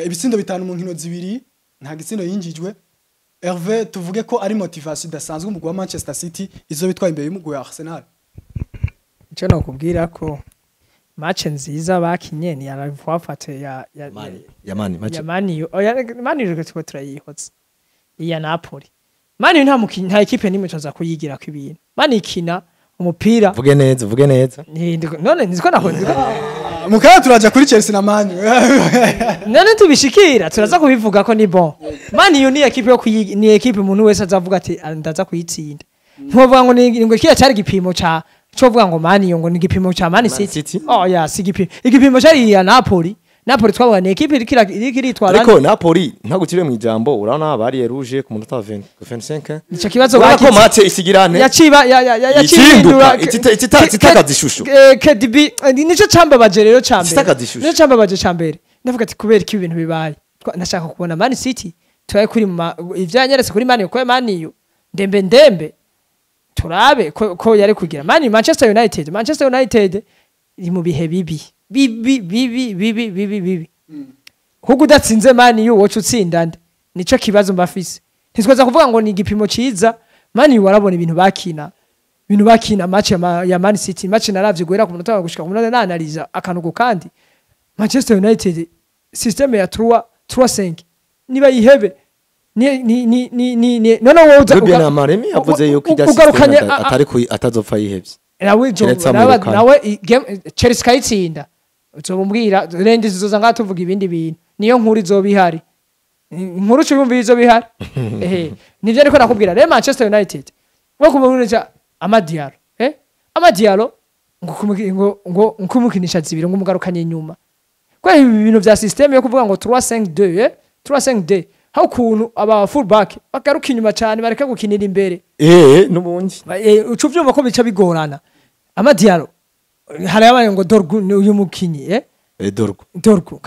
ibitsindo bitanu mu nkino zibiri nta gitsindo yinjijwe Hervé tuvuge ko ari motivation dasanzwe umugwi wa Manchester City izo bitwa imbere y'umugwi wa Arsenal cyo nakubwira ko match nziza bakinye ni yarafate ya Mani reko turayihotse iya Napoli Mani nta equipe nimwe tuza kuyigira ko ibintu Mani ikina umupira vuge neza none nziko naho mukaya turaja kuri Chelsea na Man none tubishikira turaza kubivuga ko ni bon Man U ni equipe yo ni equipe umuntu wese azavuga ati ndaza kuyitsinda ntuvuga ngo ni ngo kiya cyari gipimo cyo vuga ngo Man U ngo ni gipimo cya Man City oh ya si igipimo cyari ya Napoli twabona ni equipe iritwara ariko Napoli ntagukire mu ijambo urabona bari Rouge ku munota 25 nico kibazo ko match isigirane yacibindura itakazishusho KDB nico cambabaje rero cambere ndavuga ati kubera iki ibintu bibaye ndashaka kubona Man City twaye kuri ivyanyeretse kuri Man ko Man U ndembe turabe ko yari kugira Manchester United iri mu bihe bibi ahubwo udatsinze mani woca utsinda nde nico kibazo mbafise ntitwaza kuvuga ngo ni igipimo ciza mani warabona ibintu bakina match ya Man City match naravye guhera ku munota gushika ku munota nanaliza akanugo kandi Manchester United system ya 3-5 niba yihebe none woza Ruben Amaremi yavuze yuko ijya atari ko atazopfa yihebye nawe Chelsea kayitsinda uzobumbwira rende zizoza ngaho tuvuga ibindi bintu niyo nkuru izobihari inkuru cyumvira izobihari nivyo ariko nakubwira rero Manchester United we kumunuja Amadiaro Amadiaro ngo nkumukinisha zibiri ngo mugarukanye nyuma kwa ibi bintu vya system yo kuvuga ngo 3-5-2 3-5-2 how kuntu aba fullback bagaruka inyuma cyane bareka gukinira imbere n'ubundi ucuvyumva ko bica bigorana Amadiaro hari abaye ngo Dorgu uyu mukinyi Dorgu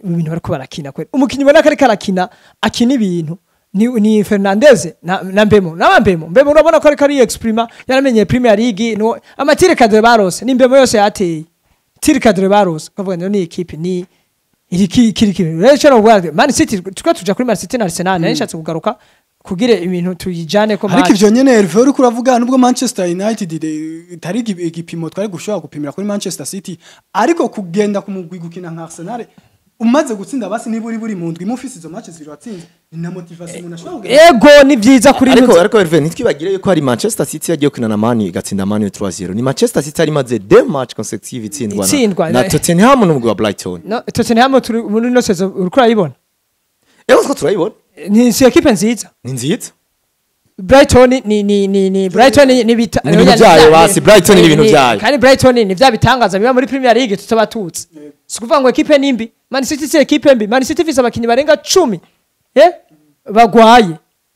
ibintu bariko barakina kweli umukinyi bona kare karakina akina ibintu ni Fernandez na Mbemo urabona ko ari exprima yaramenye Premier League no amatire cadre barose ni Mbemo yose yateye tire cadre barose kavuga ni equipe ni iriki rero cyo rwanda Man City tuja kuri Man City na Arsenal nishatse kugaruka kugire ibintu tuyijane ko ariko ivyo nyene Hervé uri kuravuga nubwo Manchester United tari igipimo twari gushobora gupimira kuri Manchester City ariko kugenda kumugwi gukina nka Arsenal umaze gutsinda basi niburi buri mu ndwi mufisi izo matches ziri watsinze na motivation umuntu ashobora yego ni vyiza kuri ariko Hervé ntitwibagire yuko hari Manchester City yagiye kukina na Man igatsinda Man 3-0 ni Manchester City ari maze 2 match consecutive itsindwa na Tottenham n'umugwi wa Brighton no Tottenham turi muri no sezo uriko urayibona ko turayibona ni si equipe nziza ni nziza Brighton ni Brighton ni bita byayo basi Brighton ni ibintu byayo kandi Brighton ni vya bitangaza biba muri Premier League tutabatutse sikuvuga ngo equipe nimbi Man City si equipe mbi Man City visa abakinyi barenga 10 bagwaye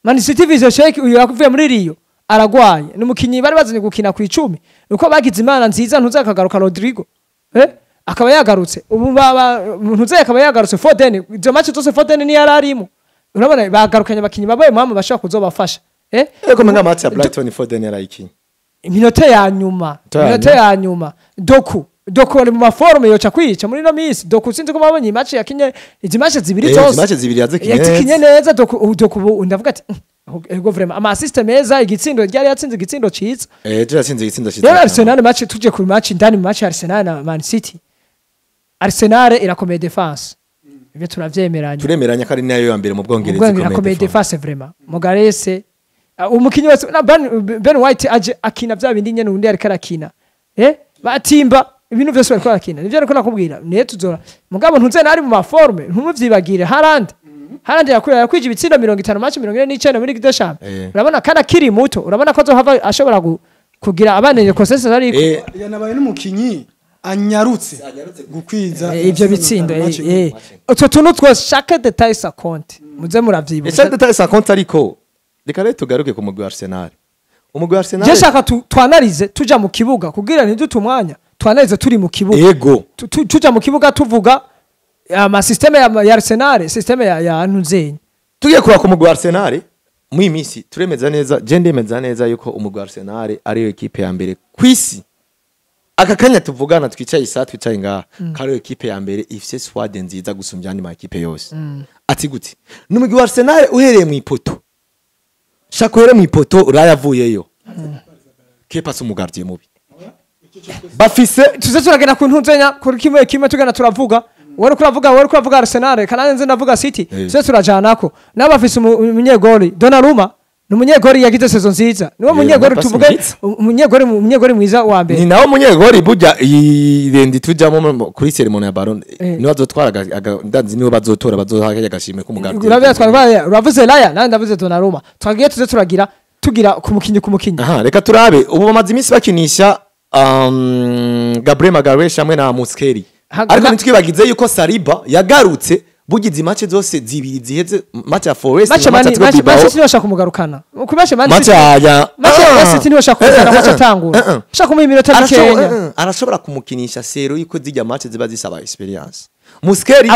Man City visa shake uyu yakuvuye muri Rio aragwaye n'umukinyi bari bazanye gukina ku 10 uko bagize imana nziza ntuzakagaruka Rodrigo akaba yagarutse ubu baba ntuzeye akaba yagarutse Foden izo match zose Foden ni yararimo urabona bagarukanye abakinyi babaye mama bashaka kuzobafasha eko menga match ya Brighton Foden yarayikinye iminota ya nyuma Doku ari mu maforme yoca kwica muri no miss Doku sinzi ko babonye match yakinye izi match zibiri zose match zibiri yazikinye neza Doku ndavuga ati ego vraiment ama system meza igitsindo ryari yatsinze igitsindo ciza yatsinze igitsindo ciza rero Arsenal match tuje ku match ndani mu match Arsenal na Man City Arsenal irakomeye defense ibyo turemeranya ko ari nayo ya mbere mu Bwongereza irakomeye defense vraiment Mogarese umukinyi wese Ben White aje akina vya bindi nyene undi ariko arakina batimba ibintu byose bariko arakina nivyo ariko nakubwira niye tuzora mugabo ntuze nari mu maforme ntumuvyibagire Haaland yakwije ibitsindo 50 match 49 muri Ligue des Champions urabona kana kiri muto urabona ko zohava ashobora kugira abaneye process ariko yanabaye n'umukinyi anyarutse gukwiza ivyo bitsindo utwo tuntu twose chaque détail ça compte muze muravyibuka chaque détail ça compte ariko reka rero tugaruke ku mugwi wa Arsenal umugwi wa Arsenal je shaka twanalize tuja mu kibuga kugira ntidute umwanya twanalize turi mu kibuga yego tuja mu kibuga tuvuga ama system ya Arsenal system ya ntuzenye tugiye kuba ku mugwi wa Arsenal mu imisi turemeza neza je ndemeza neza yuko umugwi wa Arsenal ari equipe ya mbere kwisi aka kanya tuvugana twicaye twicaye ngaha karo equipe ya mbere ifise squad nziza gusumbya andi ma equipe yose ati guti n'umugwi wa Arsenal uhereye mu ipoto shakwere mu ipoto urayavuyeyo kepa umugardiye mubi bafise tuze turagena ku ntunzenya kuri kimwe tugana turavuga wari kuravuga Arsenal kananze ndavuga City tuze turajanako n'abafise umunyegori Donnarumma n'umunyegori yagize saison nziza niwo munyegori tuvuga umunyegori mwiza wa mbere ni nawo munyegori burya irendi tujamo kuri ceremony ya Baron niwo azotwara ndanzi niwo bazotora bazohaka yagashime ku mugardiye uravuze Raya nandi ndavuze Donnarumma twagiye tuze tugira ku mukinyi reka turabe ubu bamaze iminsi bakinisha Gabriel Magalhaes hamwe na Muskeri ariko nitwibagize yuko Saliba yagarutse bugize match zose zibiri ziheze match ya Forest match City bashaka kumugarukana kubashe match ya City bashaka kuzana match atangura shaka mu minota mikenya arashobora kumukinisha sero yuko zijya match ziba zisaba experience Muskeri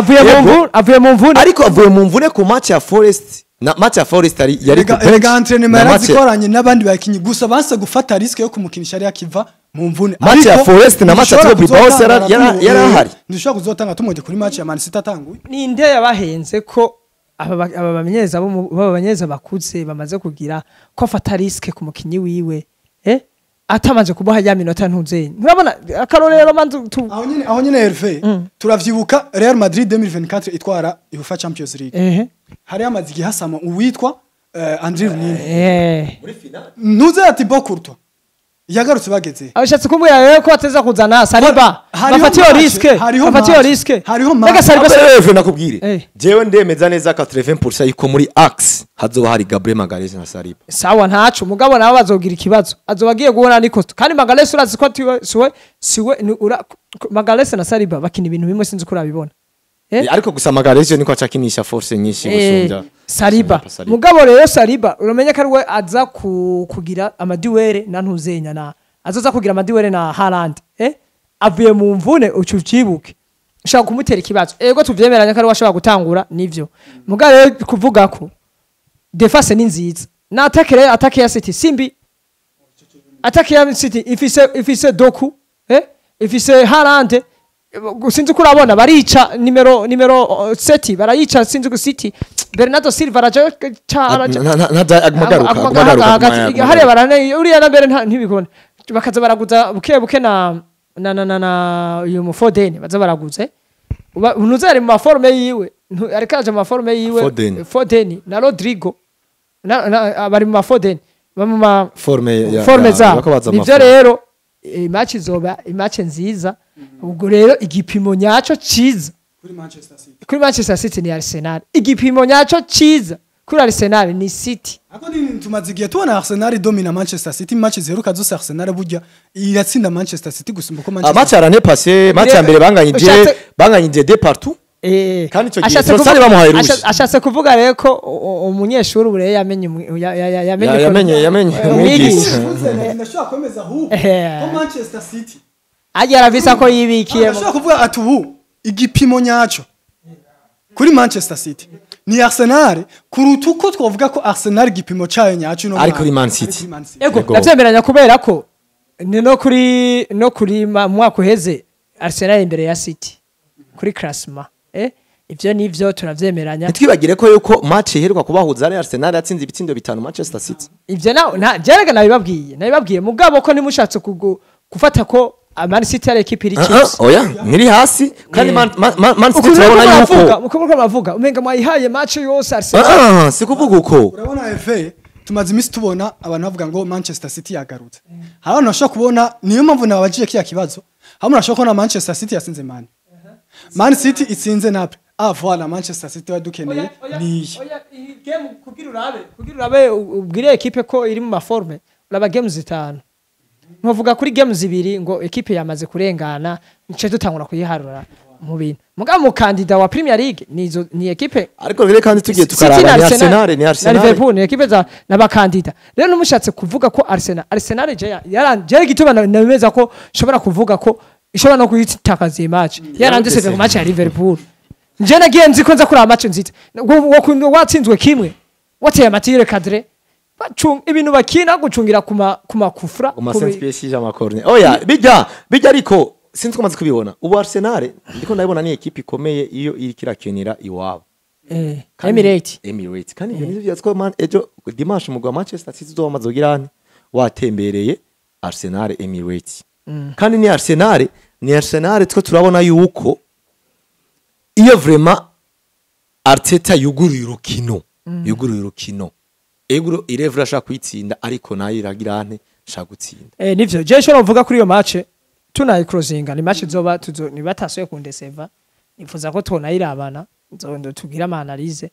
avuye mu mvune ariko avuye mu mvune ku match ya Forest na match ya Forest yari elegant entraînement yarazikoranye n'abandi bakinyi gusa banse gufata risk yo kumukinisha ari akiva mu mvune Match ya Ariko, Forest na match ya ntidushobora Bilbao kuzotangara yarahari. ntidushobora kuzotanga tumuje kuri match ya Man City atanguye ninde yabahenze ko aba bamenyeza b'abanyeza bakuze bamaze kugira ko afata risk ku mukinyi wiwe atamanje kubaha ya minota ntuzeni urabona akarorero manzu aho nyene Herve turavyibuka Real Madrid 2024 itwara UEFA Champions League hari amazi igihasama uwitwa André Runini muri final ntuze ati Bokurto yagarutse bageze abashatse kumubwira rero ko ateza kuzana Saliba bafatiyo risk hariho Mbega Saliba Reve nakubwire jewe ndemeza neza ka 80% yuko muri Axe hazoba hari Gabriel Magalhaes na Saliba sawa ntacu mugabo nabo bazogira ikibazo azobagiye guhora niko kandi Magalhaes urazi ko siwe Magalhaes na Saliba bakina ibintu bimwe sinzi ko urabibona ariko gusa Magalhaes niko acakinisha force nyinshi gusumvya Saliba mugabo rero Saliba uramenye ko ariwe aza kugira amadiwere na ntuzenya na azoza kugira amadiwere na Haaland avuye mu mvune ucucibuke ushaka kumutera ikibazo ego tuvyemeranya ko ari washobora gutangura nivyo mugabo rero kuvuga ko defense ni nziza na attaque ya City simbi attaque ya City ifise Doku ifise Haaland sinzi kurabona barica nimero 7 barayica sinzi ku City Bernardo Silva araje agaruka hariya barane uriya na mbere ntibikona bakaza baraguza buke na uyu Foden baza baraguze unuzare mu forme yiwe arikaje mu forme yiwe Foden na Rodrigo bari mu Foden mu forme za nivyo rero match izoba match nziza ubwo rero igipimo nyaco ciza kuri Manchester City ni Arsenal igipimo nyaco ciza kuri Arsenal ni City ako ni tumazigiye tubona Arsenal domina Manchester City match zeruka zose Arsenal burya iratsinda Manchester City gusumba ko Manchester match arane passé match ya mbere banganyije de partout kandi cyo gihe Arsenal bamuhaye rushi ashatse kuvuga rero ko umunyeshuri ubure yamenye umwigisha ndashaka komeza hu ko Manchester City agera visa ko yibikiye ndashaka kuvuga ati ubu igipimo nyaco kuri Manchester City ni Arsenal kuruta uko twavuga ko Arsenal igipimo cyayo nyaco no ari kuri Man City ego ndavyemeranya kubera ko ni no kuri mwaka uheze Arsenal imbere ya City kuri classement ivyo nivyo turavyemeranya nitwibagire ko yuko match iheruka kubahuza ari Arsenal yatsinze ibitsindo 5 Manchester City ivyo na jerega nabibabwiye mugabo ko nimushatse gufata ko Man City ari equipe iri chips oya nkiri hasi kandi Man City turabona yuko muko bavuga umenga mwayihaye match yose Arsenal sikuvuga uko urabona FA tumaze imisi tubona abantu bavuga ngo Manchester City yagarutse abantu bashaka kubona niyo mpamvu nabagiye kiya kibazo hamwe nashaka kubona Manchester City yasinze Man City itsinze Napoli voilà Manchester City wadukeneye ni oya game kugira urabe ubwire equipe ko iri mu maforme uraba games 5 nkovuga kuri games 2 ngo equipe yamaze kurengana nce dutangura kuyiharura mu bintu mugabo mu kandida wa Premier League ni equipe ariko rero kandi tugiye tukaraba ni Arsenal na Liverpool ni equipe za n'abakandida rero numushatse kuvuga ko Arsenal je gituma nameza ko shobora kuvuga ko ishobora no kuyitakaza match yarandese ku match ya Liverpool nje nagiye nzi ko nza kuri match nzita watsinzwe kimwe wateye amatire cadre ibintu bakina gucungira kuma kufra kuma sensibiliser amakorne oya bijya ariko sinzi ko maze kubibona ubu Arsenal ndiko ndabona ni equipe ikomeye iyo iri kirakenera iwabo Emirates kandi ibyo byatwa ejo dimanche mu Manchester City zo mazogirane watembereye Arsenal Emirates kandi ni Arsenal twe turabona yuko iyo vraiment Arteta yuguruye urukino eguro irevra shaka kwitsinda ariko nayo iragirane shaka gutsinda nivyo je shora uvuga kuri iyo match tunayi closinga ni match zoba ni batasuye kundeseva nifuza ko tona irabana nzondo tugira ama analyse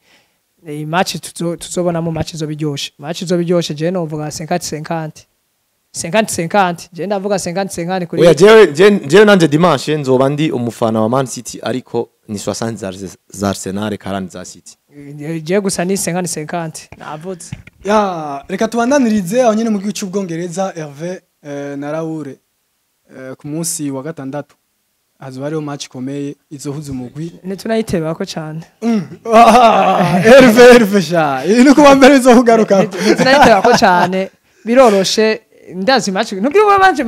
iyi match tuzobona mu match zobiryoshe je no uvuga 50-50 je ndavuga 50-50 kuri oya je nanje dimanche nzoba ndi umufana wa Man City ariko ni 60 za Arsenal 40 za City je gusa ni 50-50 navuze ya reka tubandanirize aho nyene mu gihugu cy'Ubwongereza Herve na Raoul ku munsi wa gatandatu hazo bariho match komeye izohuza umugwi tunayiteba ko cyane Herve sha ino kuba mbere izohugaruka tunayiteba ko cyane biroroshe ndazi match ntubwire match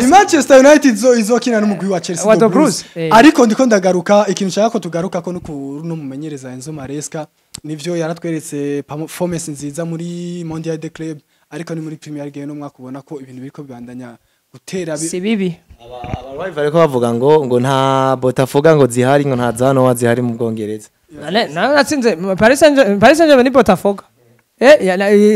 ni Manchester United izokina n'umugwi wa Chelsea Wa do Do Blues. Blues, Ariko ndiko ndagaruka ikintu cyako ko tugaruka ko no mumenyereza Enzo Maresca nivyo yaratweretse performance nziza muri Mondial de Club ariko ni muri Premier League no mwaka ubona ko ibintu biriko bibandanya gutera si bibi abarwayi bariko bavuga ngo nta Botafogo ngo zihari ngo nta zano zihari mu Bwongereza. nawe natsinze Paris Saint-Germain ni Botafogo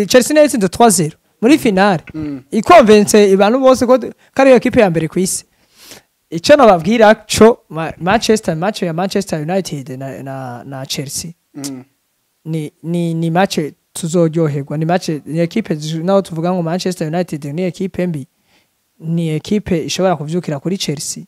Chelsea nayo itsinze 3-0 muri finale ikonvense abantu bose ko kari equipe ya mbere ku isi icyo nababwira cyo match ya Manchester United na Chelsea ni match tuzoryoherwa ni match ni equipe naho tuvuga ngo Manchester United ni equipe mbi ni equipe ishobora kuvyukira kuri Chelsea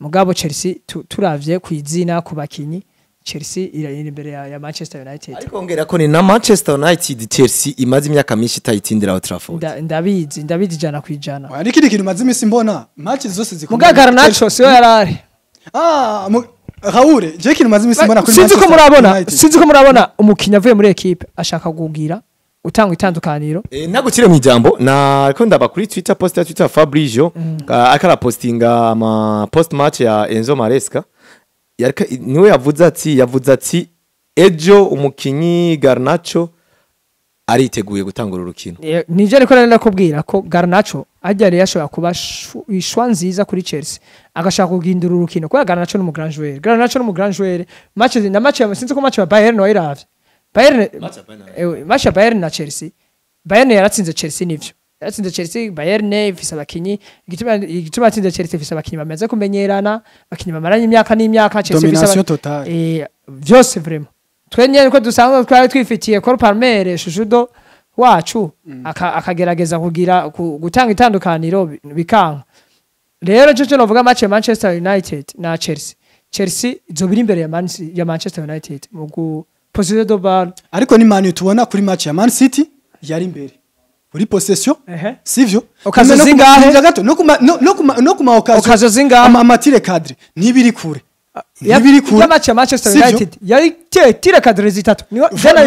mugabo Chelsea turavye kwizina ku bakinyi Chelsea iri imbere ya Manchester United ariko ngera ko ni na Manchester United Chelsea imaze imyaka myinshi itayitsindira Old Trafford. ndabizi jana kwijana ariko iki kintu maze imisi mbona match zose zikomeye mugagara nacho siyo yarari Raoul je kintu maze imisi mbona kuri sinzi ko murabona umukinya avuye muri equipe ashaka kugira utanga itandukaniro nagukire mu ijambo na ko ndaba kuri Twitter post ya Twitter Fabrizio akara postinga ama post match ya Enzo Maresca niwe yavuze ati ejo umukinyi Garnacho ariteguye gutangura urukino. Nije ariko nenda kubwira ko Garnacho ajyari yashobora kuba ishwa nziza kuri Chelsea agashaka kugindura urukino ko Garnacho no mu grand joueur match ya sinzi ko match ya Bayern no iravye match ya Bayern na Chelsea Bayern yaratsinze Chelsea nivyo yatsinze Chelsea Bayern ifise abakinyi igituma atsinze Chelsea ifise abakinyi bamaze kumenyerana abakinyi bamaranye imyaka n'imyaka Chelsea ifise vyose vraiment twenye ko dusanga twari twifitiye Cole Palmer Shushudo wacu akagerageza kugira gutanga itandukaniro bikanka rero cyo novuga match ya Manchester United na Chelsea izobiri imbere ya Manchester United mu position de balle ariko ni Man tubona kuri match ya Man City yari imbere kuri possession sivyo okazo zingahe gato no kuma okazo zingahe amatire cadre ntibiri kure ntibiri kure ya match ya Manchester United yari tire cadre zitatu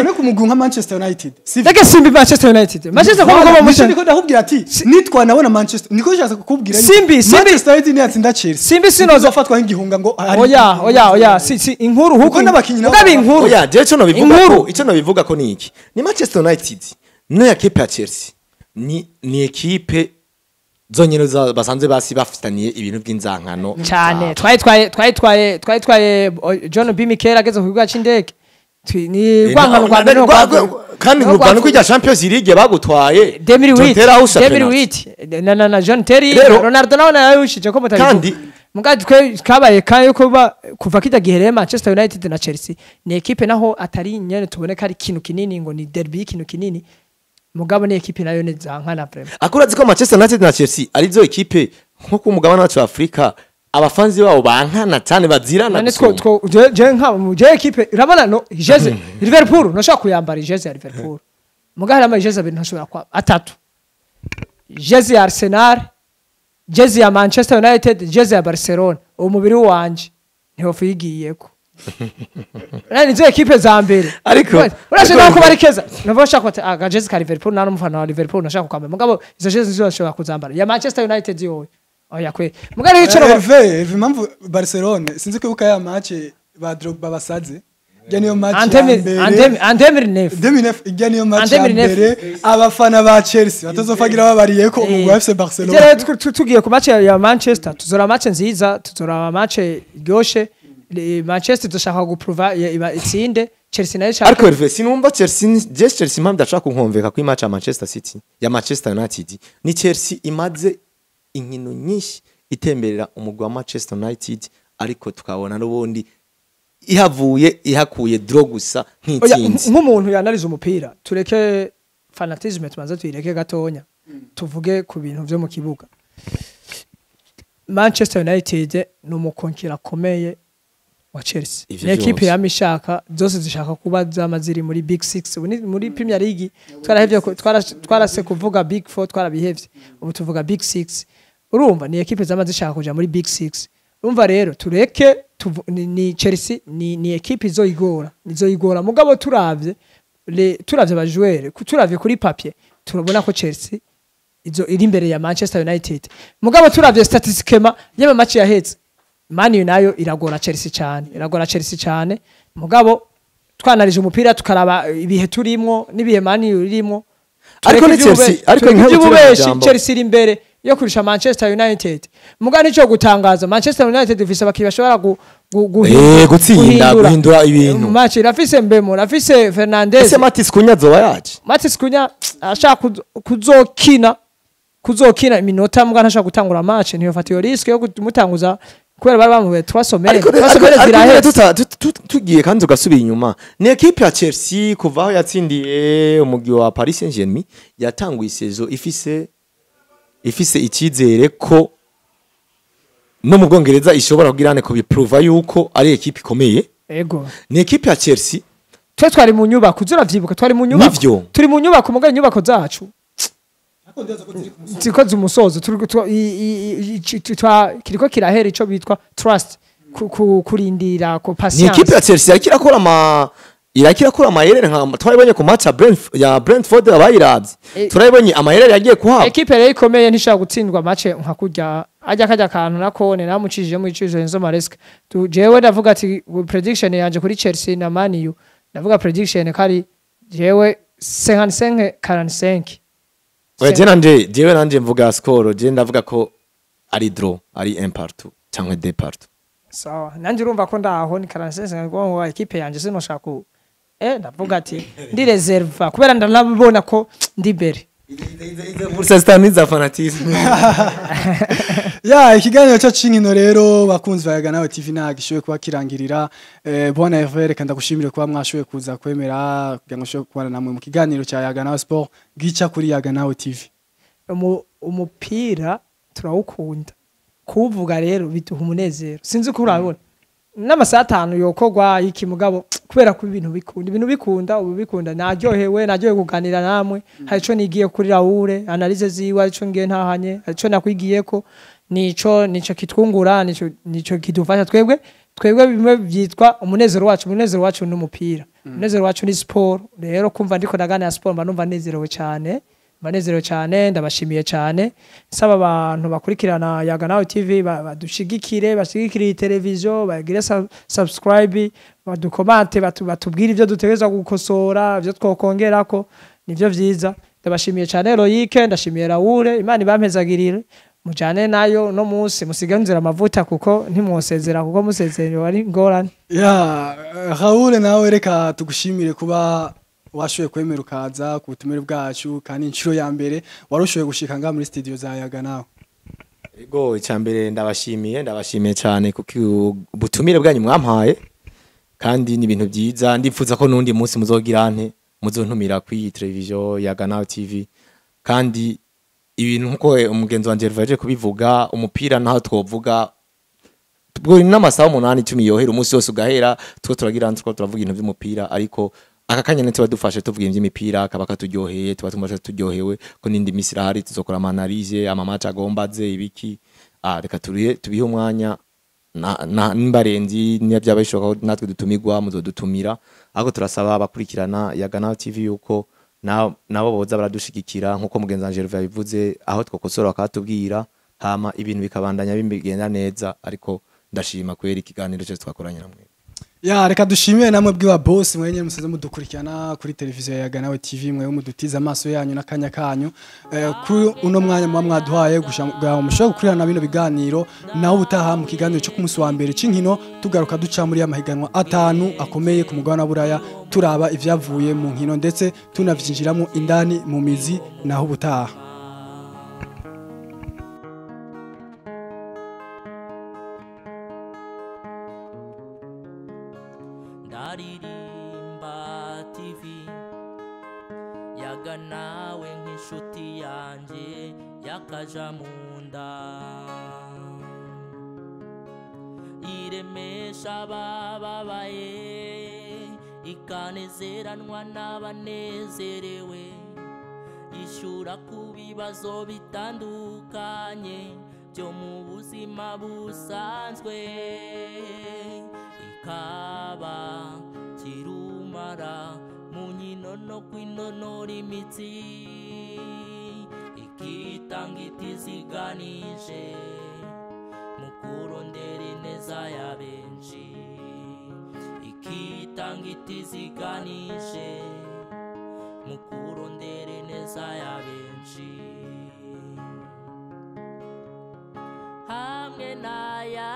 no kumugunga Manchester United sivyo deke simbi Manchester United Manchester ko mu niko ndakubwira ati nitwa nabona Manchester niko cyasa kukubwira simbi Manchester United ni atsinda Chelsea simbi sinoza fatwa nk'igihunga ngo oya si inkuru huko n'abakinyi ngabe inkuru oya je cyo no bivuga ko ni iki ni Manchester United no ya equipe ya Chelsea ni equipe zonyene basanze basi bafitaniye ibintu by'inzankano cyane twayitwaye John B Mikel ageze ku kibuga c'indege ni rwangano rwa mbere kandi urwano kw'ijya Champions League bagutwaye 2008 na John Terry Ronaldo nawe yayushije ko mutabivuga kandi mugaje kabaye kayo kuva kijya gihereye Manchester United na Chelsea ni equipe naho atari nyene tuboneka ari kintu kinini ngo ni derby kintu kinini mugabo ni equipe nayo nezankana vraiment akurazi ko Manchester United na Chelsea arizo equipe nko ku mugabane wacu Afrika abafanzi babo bankana cyane bazirana je equipe urabona no jeze Liverpool no shaka kuyambara jeze ya Liverpool mugabo ama jeze abiri ntashobora kwa atatu jeze ya Arsenal jeze ya Manchester United jeze ya Barcelona umubiri wanje niho fuyigiyeko nani zo equipe za mbere ariko urashaka ko barikeza navo shaka ko jeze ka Liverpool nano mufana wa Liverpool nashaka kwambara mugabo izo jeze zishobora kuzambara ya Manchester United yowe oya kwe mugabo yicaro Hervé impamvu Barcelona sinzi ko uka ya match ba Drogba basaze niyo match Andemir ijya niyo match ya mbere abafana ba Chelsea batazofagira babariye ko umugwa FC Barcelona tugiye ku match ya Manchester tuzora match nziza tuzora match ryoshe Manchester dushaka guprova itsinde Chelsea nayo cyane ariko Hervé sinumva Chelsea impamvu ndashaka kunkomveka ku match ya Manchester City ya Manchester United ni Chelsea imaze inkino nyinshi itemberera umugwa wa Manchester United ariko tukabona n'ubundi ihakuye draw gusa nk'itsinzi nk'umuntu yanariza umupira tureke fanatisme tumaze tuyireke gatonya tuvuge ku bintu byo mu kibuga Manchester United no mukonkira komeye wa Chelsea ni equipe ya mishaka zose zishaka kuba zamaziri muri Big 6 muri Premier League twarase kuvuga Big 4 twarabihevye ubu tuvuga Big 6 urumva ni equipe zamazishaka kuja muri Big 6 urumva rero tureke ni Chelsea ni equipe izoyigora mugabo turavye ba joueurs turavye kuri papier turabona ko Chelsea izo iri imbere ya Manchester United mugabo turavye statistically y'ama match yaheze Man U nayo iragora Chelsea cyane mugabo twanarije umupira tukaraba ibihe turimo nibihe Man U irimo ariko ni Chelsea ariko Chelsea iri imbere yo kurisha Manchester United mugabo nico gutangaza Manchester United ifise abakiyi bashobora guhindura ibintu match rafise Mbemo rafise Fernandes ese Matis Kunya zoba yaje Matis Kunya ashaka kuzokina iminota mugabo ntashaka gutangura match niyo fatiyo risk yo kumutanguza kubera bari bamuwe 3 semaines ziraheze tugiye kandi ugasubira inyuma ni equipe ya Chelsea kuva aho yatsindiye umugwi wa Paris Saint-Germain yatanguye isezo ifise ikizere ko no mu Bwongereza ishobora kugirane ko biprova yuko ari equipe ikomeye ego ni equipe ya Chelsea twari mu nyubako uravyibuka twari mu nyubako turi mu nyubako mugabo inyubako zacu zikoze umusozo kiriko kirahera ico bitwa trust kurindira ko patience ni equipe ya Chelsea irakira amayerere nka twabonye ku match ya Brentford abayiravye turabonye amayerere yagiye kuhaba equipe rero ikomeye ntishaka gutsindwa match nka kurya ajya kajya kantu nakone namucishije mu icizo Enzo Maresca jewe ndavuga ati prediction yanje kuri Chelsea na Man U ndavuga prediction kari jewe 55-45 jewe nanje mvuga score je ndavuga ko ari draw ari 1-2 cyangwa 2-2 sawa nanje urumva ko ndaho ni 45 ngo equipe yanje sinoshaka ndavuga ati ndi reserve kubera ndanabona ko ndi bere bursa staniza fanatisme ya ikiganiro cyo cinkino rero bakunzi bayaga nawe TV nagishoye kuba kirangirira bona Hervé kandi ndagushimire kuba mwashoye kuza kwemera kugira ngo shoye kubana namwe mu kiganiro cya yaga nawe sport gica kuri yaga nawe TV umupira turawukunda kuvuga rero biduha umunezero sinzi ko urabona n'amasaha 5 yokogwa iki mugabo kubera ko ibintu bikunda ubikunda naryohewe kuganira namwe harico nigiye kuri Raoul analize ziwe harico ngiye ntahanye harico nakwigiye ko nico kitwungura nico kidufasha twebwe bimwe byitwa umunezero wacu n'umupira umunezero wacu ni sport rero kumva ndiko ndaganira sport mba numva nezerewe cyane ndabashimiye cyane saba abantu bakurikirana yaga nawe TV badushigikire televiziyo bagire subscribe badukomante batubwira ibyo dutegeza gukosora ibyo twokongerako nivyo vyiza ndabashimiye cyane Loïc ndashimiye Raoul Imana ibampezagirire mujane nayo no munsi musiganzira amavuta kuko ntimwosezera kuko musezerero ari ngorane ya Raoul nawe reka tugushimire kuba washoye kwemera ukaza ku butumire bwacu kandi inshuro ya mbere warushoye gushika nga muri studio za yaga nawe ego icyambere ndabashimiye cyane kuko ubutumire bwanyu mwampaye kandi ni ibintu byiza ndifuza ko nundi munsi muzogirante muzontumira kuri televiziyo yaga nawe TV kandi ibintu nkuko umugenzi wanje Hervé kubivuga umupira naho twovuga bwo n'amasaha 8-10 yohera umunsi wose ugahera turagira turavuga ibintu by'umupira ariko akakanya netse badufashe tuvuga iby'imipira kabaka turyoheye tubatumva turyohewe ko nindi misira hari tuzokora analyse amamatch agombaze ibiki reka tubihe umwanya na nimbarenzi niya byabashoka natwe dutumigwa muzodutumira ahubwo turasaba abakurikirana yaga nawe TV yuko nabo boza baradushigikira nkuko mugenzi wanje Hervé yabivuze aho twokosora bakatubwira hama ibintu bikabandanya bigenda neza ariko ndashima kwera ikiganiro cyo twakoranye namwe ya reka dushimire namwe bwiwa boss mwenye musaze mudukurikirana kuri televiziyo yaga nawe TV mwe mudutiza amaso yanyu nakanya kanyu kuri uno mwanya mwaduhaye gushaka mushoboka kurana bino biganiro naho butaha mu kiganiro cyo kumunsi wa mbere cinkino tugaruka duca muri amahiganwa 5 akomeye ku mugabane buraya turaba ivyavuye mu nkino ndetse tunavyinjiramo indani mu mizi naho butaha Aririmba TV yaga nawe nk'inshuti yanjye yakaja munda iremesha bababaye ikanezeranwa n'abanezerewe ishura ku bibazo bitandukanye byo mu buzima busanzwe ikaba kirumara mu nkino no kwinonora imitsi ikitanga itiziganije mu kurondera ineza ya benshi ikitanga itiziganije mu kurondera ineza ya benshi hamwe n'aya